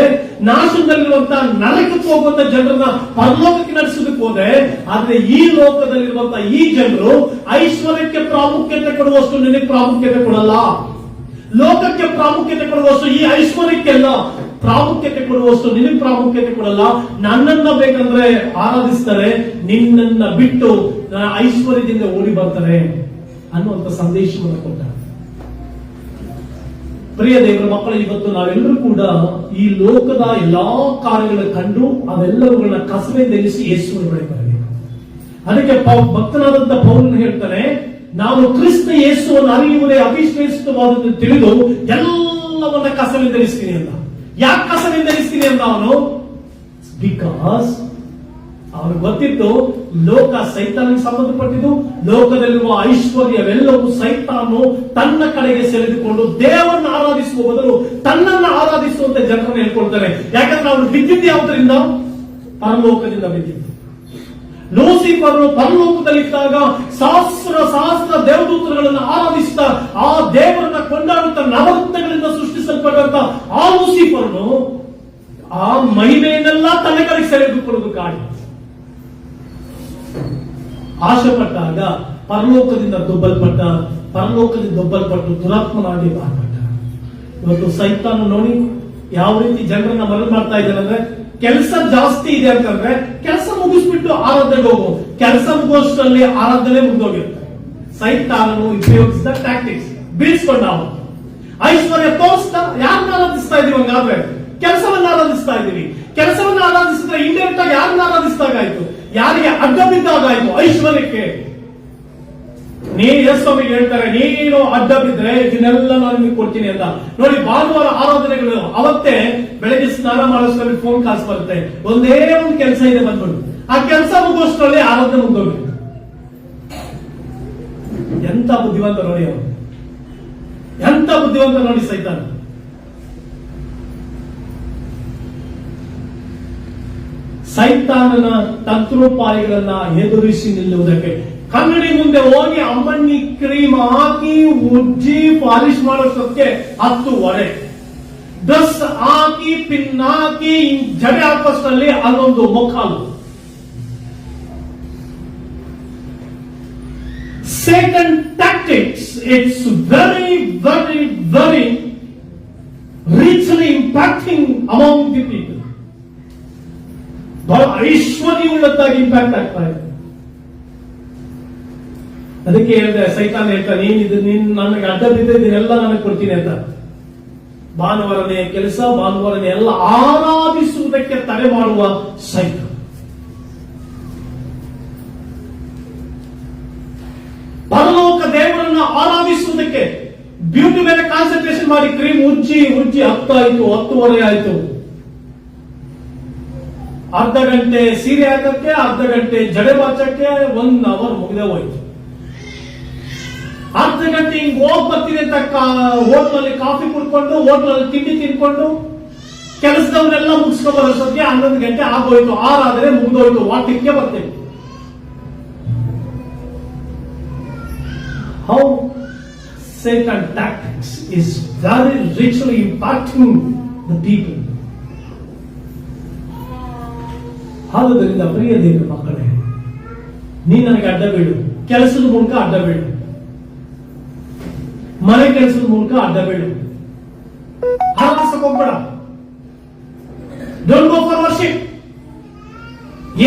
Speaker 1: ನಾಶನದಲ್ಲಿರುವಂತಹ ನರಕಕ್ಕೆ ಹೋಗುವಂತ ಜನರನ್ನ ಪರಲೋಕಕ್ಕೆ ನಡೆಸೋದಕ್ಕೆ ಹೋದೆ. ಆದ್ರೆ ಈ ಲೋಕದಲ್ಲಿರುವಂತಹ ಈ ಜನರು ಐಶ್ವರ್ಯಕ್ಕೆ ಪ್ರಾಮುಖ್ಯತೆ ಕೊಡುವಷ್ಟು ನಿನಗೆ ಪ್ರಾಮುಖ್ಯತೆ ಕೊಡಲ್ಲ, ಲೋಕಕ್ಕೆ ಪ್ರಾಮುಖ್ಯತೆ ಕೊಡುವಷ್ಟು, ಈ ಐಶ್ವರ್ಯಕ್ಕೆಲ್ಲ ಪ್ರಾಮುಖ್ಯತೆ ಕೊಡುವಷ್ಟು ನಿನಗೆ ಪ್ರಾಮುಖ್ಯತೆ ಕೊಡಲ್ಲ. ನನ್ನನ್ನ ಬೇಕಂದ್ರೆ ಆರಾಧಿಸ್ತಾರೆ, ನಿನ್ನನ್ನ ಬಿಟ್ಟು ಐಶ್ವರ್ಯದಿಂದ ಓಡಿ ಬರ್ತಾರೆ ಅನ್ನುವಂತ ಸಂದೇಶವನ್ನು ಕೊಟ್ಟ. ಪ್ರಿಯ ದೇವರ ಮಕ್ಕಳು, ಇವತ್ತು ನಾವೆಲ್ಲರೂ ಕೂಡ ಈ ಲೋಕದ ಎಲ್ಲಾ ಕಾರ್ಯಗಳನ್ನು ಕಂಡು ಅವೆಲ್ಲವುಗಳನ್ನ ಕಸವೆಂದೆನಿಸಿ ಯೇಸುವಿನ ಬಳಿ ಬರಬೇಕು. ಅದಕ್ಕೆ ಭಕ್ತನಾದಂತ ಪೌಲನು ಹೇಳ್ತಾನೆ, ನಾನು ಕ್ರಿಸ್ತ ಯೇಸುವನ್ನು ಅರಿಯುವುದೇ ಅವಿಶ್ಲೇಷಿತವಾದದ್ದು ತಿಳಿದು ಎಲ್ಲವನ್ನ ಕಸವೆಂದೆನಿಸ್ತೀನಿ ಅಂತ. ಯಾಕೆ ಕಸವೆಂದೆನಿಸ್ತೀನಿ ಅಂತ ಅವನು? ಬಿಕಾಸ್ ಅವನಿಗೆ ಗೊತ್ತಿತ್ತು ಲೋಕ ಸೈತಾನಿಗೆ ಸಂಬಂಧಪಟ್ಟಿದ್ದು, ಲೋಕದಲ್ಲಿರುವ ಐಶ್ವರ್ಯವೆಲ್ಲವೂ ಸೈತಾನು ತನ್ನ ಕಡೆಗೆ ಸೆಳೆದುಕೊಂಡು ದೇವರನ್ನು ಆರಾಧಿಸುವ ಬದಲು ತನ್ನನ್ನ ಆರಾಧಿಸುವಂತೆ ಜನರನ್ನು ಹೇಳ್ಕೊಳ್ತಾರೆ. ಯಾಕಂದ್ರೆ ಅವನು ಬಿದ್ದಿದ್ದು ಯಾವುದರಿಂದ? ಪರಲೋಕದಿಂದ ಬಿದ್ದಿದ್ದು. ಲೂಸಿಫರ್ ಪರಲೋಕದಲ್ಲಿದ್ದಾಗ ಸಹಸ್ರ ದೇವದೂತರುಗಳನ್ನು ಆರಾಧಿಸುತ್ತಾ ಆ ದೇವರನ್ನ ಕೊಂಡಾಡುತ್ತಾ ನವರತ್ನಗಳಿಂದ ಸೃಷ್ಟಿಸಲ್ಪಟ್ಟಂತ ಆ ಲೂಸಿಫರ್ನು ಆ ಮಹಿಮೆಯನ್ನೆಲ್ಲ ತನ್ನ ಕಡೆಗೆ ಸೆಳೆದುಕೊಳ್ಳುವುದಕ್ಕಾಗಿ ಆಶೆ ಪಟ್ಟಾಗ ಪರಲೋಕದಿಂದ ದೊಬ್ಬಲ್ಪಟ್ಟು ದುರಾತ್ಮನಾಗಿ ಮಾರ್ಪಟ್ಟ. ಇವತ್ತು ಸೈತಾನ ನೋಡಿ ಯಾವ ರೀತಿ ಜನರನ್ನ ಮರಳು ಮಾಡ್ತಾ ಇದ್ದಾರೆ ಅಂದ್ರೆ, ಕೆಲಸ ಜಾಸ್ತಿ ಇದೆ ಅಂತಂದ್ರೆ ಕೆಲಸ ಮುಗಿಸ್ಬಿಟ್ಟು ಆರಾಧನೆಗೆ ಹೋಗು, ಕೆಲಸ ಮುಗಿಸೋಷ್ಟರಲ್ಲಿ ಆರಾಧನೆ ಮುಗಿದೋಗಿರುತ್ತೆ. ಸೈತಾನನು ಉಪಯೋಗಿಸಿದ ಟ್ಯಾಕ್ಟಿಕ್ಸ್ ಬೀಳ್ಸ್ಕೊಂಡ. ಅವನು ಐಶ್ವರ್ಯ ತೋರಿಸ್ತಾ ಯಾರನ್ನ ಆರಾಧಿಸ್ತಾ ಇದೀವಿ? ಹಂಗಾದ್ರೆ ಕೆಲಸವನ್ನ ಆರಾಧಿಸ್ತಾ ಇದೀವಿ. ಕೆಲಸವನ್ನ ಆರಾಧಿಸಿದ್ರೆ ಇಂಡೈರೆಕ್ಟ್ ಆಗಿ ಯಾರನ್ನ ಆರಾಧಿಸಿದಾಗಾಯ್ತು? ಯಾರಿಗೆ ಅಡ್ಡ ಬಿದ್ದಾಗಾಯ್ತು? ಐಶ್ವರ್ಯಕ್ಕೆ. ಯೇಸುಸ್ವಾಮಿಗೆ ಹೇಳ್ತಾರೆ, ನೀನು ಅಡ್ಡ ಬಿದ್ರೆ ಇದನ್ನೆಲ್ಲ ನಾನು ನಿಮಗೆ ಕೊಡ್ತೀನಿ ಅಂತ. ನೋಡಿ, ಭಾನುವಾರ ಆರಾಧನೆಗಳು ಅವತ್ತೇ ಬೆಳಗ್ಗೆ ಸ್ನಾನ ಮಾಡೋಷ್ಟರಲ್ಲಿ ಫೋನ್ ಕಾಲ್ಸ್ ಬರುತ್ತೆ, ಒಂದೇ ಒಂದು ಕೆಲಸ ಇದೆ ಬಂದ್ಬಿಡು. ಆ ಕೆಲಸ ಮುಗಿಸೋಷ್ಟರಲ್ಲಿ ಆರಾಧನೆ ಮುಗಿದೋಗ್ಬೇಕು. ಎಂತ ಬುದ್ಧಿವಂತ ನೋಡಿ ಅವರು, ಎಂತ ಬುದ್ಧಿವಂತ ನೋಡಿ ಸೈತಾನ. ಸೈತಾನನ ತಂತ್ರೋಪಾಯಗಳನ್ನ ಎದುರಿಸಿ ನಿಲ್ಲುವುದಕ್ಕೆ ಕನ್ನಡಿ ಮುಂದೆ ಹೋಗಿ ಅಮ್ಮಣ್ಣಿ ಕ್ರೀಮ್ ಹಾಕಿ ಉಜ್ಜಿ ಪಾಲಿಶ್ ಮಾಡೋಷ್ಟಕ್ಕೆ 10 ಡ್ರೆಸ್ ಹಾಕಿ ಪಿನ್ ಹಾಕಿ ಜಡೆ ಹಾಕೋಷ್ಟರಲ್ಲಿ ಅಲ್ಲೊಂದು ಮೊಕ್ಕಾಲು. Satan tactics, it's very, very, very richly impacting among the people. ಬಹಳ ಐಶ್ವರ್ಯವುಳ್ಳದ್ದಾಗಿ ಇಂಪ್ಯಾಕ್ಟ್ ಆಗ್ತಾ ಇದೆ. ಅದಕ್ಕೆ ಹೇಳಿದೆ, ಸೈತಾನ ಹೇಳ್ತಾನೆ, ನೀನು ನನಗೆ ಅಡ್ಡ ಬಿದ್ದಿದ್ದೆಲ್ಲ ನನಗೆ ಕೊಡ್ತೀನಿ ಅಂತ. ಭಾನುವಾರನೇ ಕೆಲಸ, ಭಾನುವಾರನೇ ಎಲ್ಲ ಆರಾಧಿಸುವುದಕ್ಕೆ ತಡೆ ಮಾಡುವ ಸೈತಾನ. ಪರಲೋಕ ದೇವರನ್ನ ಆರಾಧಿಸುವುದಕ್ಕೆ ಬ್ಯೂಟಿ ಮೇಲೆ ಕಾನ್ಸಂಟ್ರೇಷನ್ ಮಾಡಿ ಕ್ರೀಮ್ ಉಜ್ಜಿ 10:30 ಆಯ್ತು. ಅರ್ಧ ಗಂಟೆ ಸೀರೆ ಹಾಕಕ್ಕೆ, ಅರ್ಧ ಗಂಟೆ ಜಡೆ ಬಾಚಕ್ಕೆ 1 ಅವರ್ ಮುಗಿದೇ ಹೋಯ್ತು. ಅರ್ಧ ಗಂಟೆ ಹಿಂಗ್ ಹೋಗ್ ಬರ್ತೀನಿ ಅಂತ ಹೋಟ್ಲಲ್ಲಿ ಕಾಫಿ ಕುಡ್ಕೊಂಡು, ಹೋಟ್ಲಲ್ಲಿ ತಿಂಡಿ ತಿನ್ಕೊಂಡು, ಕೆಲಸದವನ್ನೆಲ್ಲ ಮುಗಿಸ್ಕೊಂಡು ಬರೋಷ್ಟೊತ್ತಿಗೆ 11 ಗಂಟೆ ಆಗೋಯ್ತು. ಆರಾದರೆ ಮುಗಿದೋಯ್ತು. ವಾಕ್ಯಕ್ಕೆ ಬರ್ತೇವೆ. How Satan tactics is very richly impacting the people. ಆದ್ದರಿಂದ ಪ್ರಿಯ ದೇವರ ಮಕ್ಕಳೇ, ನೀ ನನಗೆ ಅಡ್ಡ ಬೀಳು, ಕೆಲಸದ ಮೂಲಕ ಅಡ್ಡ ಬೀಳು, ಮನೆ ಕೆಲಸದ ಮೂಲಕ ಅಡ್ಡ ಬೀಳು. ಆರಾಧಿಸೋಗ್ಬೇಡ. Don't go for worship.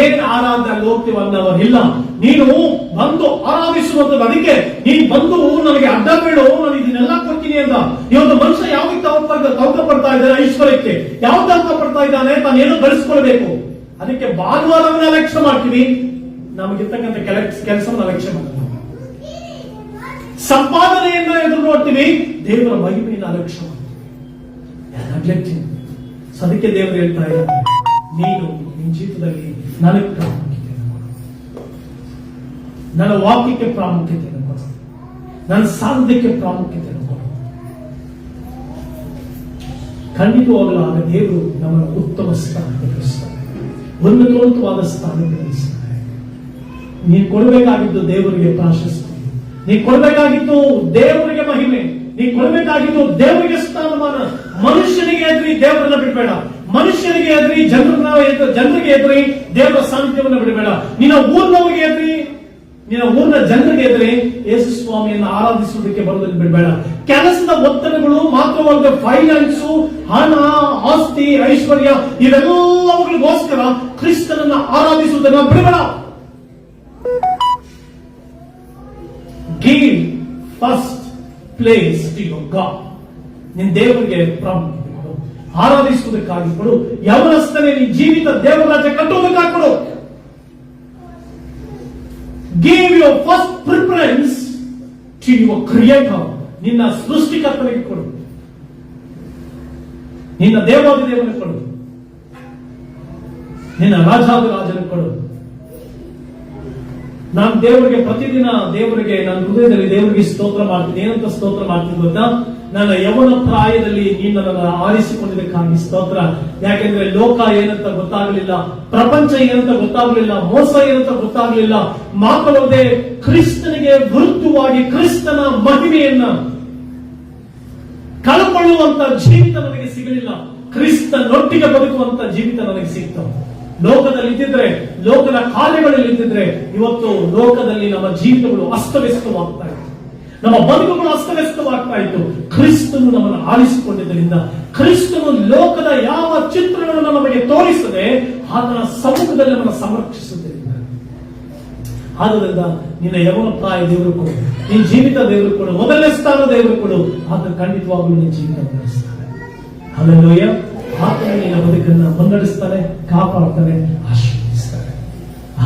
Speaker 1: ಏನ್ ಆರಾಧನೆ ಹೋಗ್ತೀವನ್ನವರು ಇಲ್ಲ. ನೀನು ಬಂದು ಆರಾಧಿಸುವಂಥದ್ದು. ಅದಕ್ಕೆ ನೀನು ಬಂದು ನನಗೆ ಅಡ್ಡ ಬೀಳು, ನಾನು ಇದನ್ನೆಲ್ಲ ಕೊಡ್ತೀನಿ ಅಂತ. ಇವತ್ತು ಮನುಷ್ಯ ಯಾವಾಗ ತವಕ ಪಡ್ತಾ ಇದ್ದಾನೆ? ಐಶ್ವರ್ಯಕ್ಕೆ. ಯಾವ ತವಕ ಪಡ್ತಾ ಇದ್ದಾನೆ? ತಾನೇನು ಗಳಿಸ್ಕೊಳ್ಬೇಕು. ಅದಕ್ಕೆ ಭಾನುವಾರವನ್ನ ಅಲಕ್ಷ್ಯ ಮಾಡ್ತೀವಿ, ನಮಗಿರ್ತಕ್ಕಂಥ ಕೆಲಸವನ್ನು ಅಲಕ್ಷ್ಯ ಮಾಡ್ತೀವಿ. ಸಂಪಾದನೆಯನ್ನ ಎದುರು ನೋಡ್ತೀವಿ, ದೇವರ ಮಹಿಮೆಯನ್ನು ಅಲಕ್ಷ್ಯ ಮಾಡ್ತೀವಿ. ಅದಕ್ಕೆ ದೇವರು ಹೇಳ್ತಾ ಇದ್ದಾರೆ, ನೀನು ನಿನ್ನ ಜೀವಿತದಲ್ಲಿ ನನಗೆ ಪ್ರಾಮುಖ್ಯತೆಯನ್ನು ಕೊಡು, ನನ್ನ ವಾಕ್ಯಕ್ಕೆ ಪ್ರಾಮುಖ್ಯತೆಯನ್ನು ಕೊಡು, ನನ್ನ ಸಾಧನೆಗೆ ಪ್ರಾಮುಖ್ಯತೆಯನ್ನು ಕೊಡು. ಖಂಡಿತವಾಗಲೂ ಆಗ ದೇವರು ನಮ್ಮನ್ನು ಉತ್ತಮ ಸ್ಥಾನಕ್ಕೆ ಕಳಿಸ್ತಾರೆ, ಉನ್ನತವಾದ ಸ್ಥಾನಕ್ಕೆ ಕಳಿಸ್ತಾರೆ. ನೀನು ಕೊಡಬೇಕಾಗಿದ್ದು ದೇವರಿಗೆ ಪ್ರಾಶಸ್ತ್ಯ, ನೀ ಕೊಡಬೇಕಾಗಿತ್ತು ದೇವರಿಗೆ ಮಹಿಮೆ, ನೀ ಕೊಡಬೇಕಾಗಿತ್ತು ದೇವರಿಗೆ ಸ್ಥಾನಮಾನ. ಮನುಷ್ಯನಿಗೆ ಎದುರಿ ದೇವರನ್ನ ಬಿಡಬೇಡ, ಮನುಷ್ಯನಿಗೆ ಎದುರಿ ಜನರಿಗೆ ಎದುರಿ ದೇವರ ಸಾನ್ನಿಧ್ಯವನ್ನು ಬಿಡಬೇಡ. ನಿನ್ನ ಊರಿನವರಿಗೆ ಎದುರಿ, ನಿನ್ನ ಊರಿನ ಜನರಿಗೆ ಎದುರಿ ಯೇಸು ಸ್ವಾಮಿಯನ್ನು ಆರಾಧಿಸುವುದಕ್ಕೆ ಬರುವುದನ್ನು ಬಿಡಬೇಡ. ಕೆಲಸದ ಒತ್ತಡಗಳು ಮಾತ್ರವಲ್ಲದೆ ಫೈನಾನ್ಸು, ಹಣ, ಆಸ್ತಿ, ಐಶ್ವರ್ಯ ಇವೆಲ್ಲವುಗಳಿಗೋಸ್ಕರ ಕ್ರಿಸ್ತನನ್ನ ಆರಾಧಿಸುವುದನ್ನು ಬಿಡಬೇಡ. Give first place to your God. ನಿನ್ನ ದೇವರಿಗೆ ಪ್ರಾಮುಖ್ಯತೆ ಕೊಡು, ಆರಾಧಿಸುವುದಕ್ಕಾಗಿ ಕೊಡು. ಯವನಸ್ಥನೇ ನಿನ್ನ ಜೀವಿತ ದೇವರ ರಾಜ್ಯ ಕಟ್ಟುವುದಕ್ಕಾಗಿ ಕೊಡು. Give your first preference to your Creator. ನಿನ್ನ ಸೃಷ್ಟಿಕರ್ತನಿಗೆ ಕೊಡು, ನಿನ್ನ ದೇವಾದಿ ದೇವನಿಗೆ ಕೊಡು, ನಿನ್ನ ರಾಜಾದಿ ರಾಜನಿಗೆ ಕೊಡು. ನಾನು ದೇವರಿಗೆ ಪ್ರತಿದಿನ ದೇವರಿಗೆ ನನ್ನ ಹೃದಯದಲ್ಲಿ ದೇವರಿಗೆ ಸ್ತೋತ್ರ ಮಾಡ್ತೀನಿ. ಏನಂತ ಸ್ತೋತ್ರ ಮಾಡ್ತೀನಿ ಗೊತ್ತಾ? ನನ್ನ ಯವನ ಪ್ರಾಯದಲ್ಲಿ ನೀನು ನನ್ನನ್ನು ಆರಿಸಿಕೊಂಡಿದ್ದಕ್ಕಾಗಿ ಸ್ತೋತ್ರ. ಯಾಕೆಂದ್ರೆ ಲೋಕ ಏನಂತ ಗೊತ್ತಾಗಲಿಲ್ಲ, ಪ್ರಪಂಚ ಏನಂತ ಗೊತ್ತಾಗಲಿಲ್ಲ, ಮೋಸ ಏನಂತ ಗೊತ್ತಾಗಲಿಲ್ಲ. ಮಾತ್ರವಲ್ಲದೆ ಕ್ರಿಸ್ತನಿಗೆ ವಿರುದ್ಧವಾಗಿ ಕ್ರಿಸ್ತನ ಮಹಿಮೆಯನ್ನ ಕಳ್ಕೊಳ್ಳುವಂತ ಜೀವಿತ ನನಗೆ ಸಿಗಲಿಲ್ಲ. ಕ್ರಿಸ್ತನೊಟ್ಟಿಗೆ ಬದುಕುವಂತ ಜೀವಿತ ನನಗೆ ಸಿಗ್ತು. ಲೋಕದಲ್ಲಿ ಇದ್ದಿದ್ರೆ, ಲೋಕದ ಕಾರ್ಯಗಳಲ್ಲಿ ಇದ್ದಿದ್ರೆ ಇವತ್ತು ಲೋಕದಲ್ಲಿ ನಮ್ಮ ಜೀವಿತಗಳು ಅಸ್ತವ್ಯಸ್ತವಾಗ್ತಾ ಇತ್ತು, ನಮ್ಮ ಬದುಕುಗಳು ಅಸ್ತವ್ಯಸ್ತವಾಗ್ತಾ ಇತ್ತು. ಕ್ರಿಸ್ತನು ನಮ್ಮನ್ನು ಆರಿಸಿಕೊಂಡಿದ್ದರಿಂದ, ಕ್ರಿಸ್ತನು ಲೋಕದ ಯಾವ ಚಿತ್ರಗಳನ್ನು ನಮಗೆ ತೋರಿಸದೆ ಆತನ ಸಮ್ಮುಖದಲ್ಲಿ ನಮ್ಮನ್ನು ಸಂರಕ್ಷಿಸುವುದರಿಂದ. ಆದ್ದರಿಂದ ನಿನ್ನ ಯವನ ಪ್ರಾಯ ದೇವರು ಕೊಡು, ನಿನ್ನ ಜೀವಿತ ದೇವರು ಕೊಡು, ಮೊದಲನೇ ಸ್ಥಾನ ದೇವರು ಕೊಡು. ಆತ ಖಂಡಿತವಾಗಲೂ ನಿನ್ನ ಜೀವಿತ ನಡೆಸ್ತಾನೆ. ಹಲ್ಲೆಲೂಯಾ. ಆತನ ನಿನ್ನ ಬದುಕನ್ನು ಮುನ್ನಡೆಸ್ತಾನೆ, ಕಾಪಾಡ್ತಾನೆ, ಆಶೀರ್ವದಿಸ್ತಾನೆ.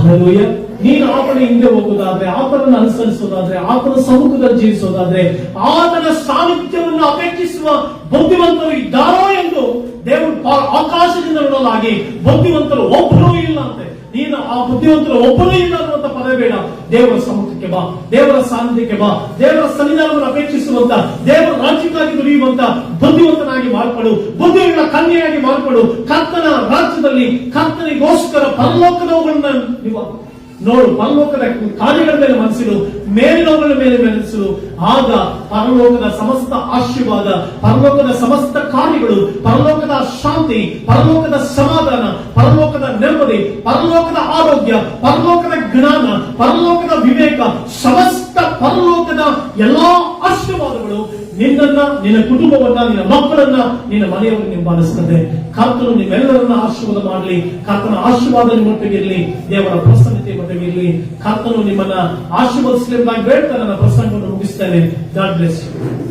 Speaker 1: ಹಲ್ಲೆಲೂಯ. ನೀನು ಆತನ ಹಿಂದೆ ಹೋಗುವುದಾದ್ರೆ, ಆತನನ್ನು ಅನುಸರಿಸುವುದಾದ್ರೆ, ಆತನ ಸಮ್ಮುಖದಲ್ಲಿ ಜೀವಿಸುವುದಾದ್ರೆ, ಆತನ ಸಾನ್ನಿಧ್ಯವನ್ನು ಅಪೇಕ್ಷಿಸುವ ಬುದ್ಧಿವಂತರು ಇದ್ದಾರೋ ಎಂದು ದೇವರು ಆಕಾಶದಿಂದ ನೋಡಲಾಗಿ ಬುದ್ಧಿವಂತರು ಒಬ್ಬರೂ ಇಲ್ಲ ಅಂತೆ. ನೀನು ಆ ಬುದ್ಧಿವಂತರು ಒಬ್ಬರೂ ಇಲ್ಲ ಅನ್ನುವಂತ ಪದ ಬೇಡ. ದೇವರ ಸಮ್ಮುಖಕ್ಕೆ ಬಾ, ದೇವರ ಸಾನ್ನಿಧ್ಯಕ್ಕೆ ಬಾ, ದೇವರ ಸನ್ನಿಧಾನವನ್ನು ಅಪೇಕ್ಷಿಸುವಂತ, ದೇವರ ರಾಜ್ಯಕ್ಕಾಗಿ ದುಡಿಯುವಂತ ಬುದ್ಧಿವಂತನಾಗಿ ಮಾರ್ಪಡು, ಬುದ್ಧಿಯುಳ್ಳ ಕನ್ಯೆಯಾಗಿ ಮಾರ್ಪಡು. ಕರ್ತನ ರಾಜ್ಯದಲ್ಲಿ ಕರ್ತನಿಗೋಸ್ಕರ ಪರಲೋಕದವುಗಳನ್ನ ನೀವು ನೋಡು, ಪರಲೋಕದ ಕಾರ್ಯಗಳ ಮೇಲೆ ಮನಸ್ಸಿಡು, ಮೇಲಿನವುಗಳ ಮೇಲೆ ಮನಸ್ಸಿಡು. ಆಗ ಪರಲೋಕದ ಸಮಸ್ತ ಆಶೀರ್ವಾದ, ಪರಲೋಕದ ಸಮಸ್ತ ಕಾರ್ಯಗಳು, ಪರಲೋಕದ ಶಾಂತಿ, ಪರಲೋಕದ ಸಮಾಧಾನ, ಪರಲೋಕದ ನೆಮ್ಮದಿ, ಪರಲೋಕದ ಆರೋಗ್ಯ, ಪರಲೋಕದ ಜ್ಞಾನ, ಪರಲೋಕದ ವಿವೇಕ, ಸಮಸ್ತ ಪರಲೋಕದ ಎಲ್ಲಾ ಆಶೀರ್ವಾದಗಳು ನಿನ್ನನ್ನ, ನಿನ್ನ ಕುಟುಂಬವನ್ನ, ನಿನ್ನ ಮಕ್ಕಳನ್ನ, ನಿನ್ನ ಮನೆಯವರು ಹಿಂಬಾಲಿಸುತ್ತದೆ. ಕರ್ತನು ನಿಮ್ಮೆಲ್ಲರನ್ನ ಆಶೀರ್ವಾದ ಮಾಡಲಿ. ಕರ್ತನ ಆಶೀರ್ವಾದ ನಿಮ್ಮೊಟ್ಟಿಗೆ ಇರಲಿ, ದೇವರ ಪ್ರಸನ್ನತೆ ಮಟ್ಟಿಗೆ ಇರಲಿ. ಕರ್ತನು ನಿಮ್ಮನ್ನ ಆಶೀರ್ವದಿಸಲಿ ಎಂಬುದಾಗಿ ಹೇಳ್ತಾ ನನ್ನ ಪ್ರಸಂಗವನ್ನು ಮುಗಿಸ್ತೇನೆ. God bless you.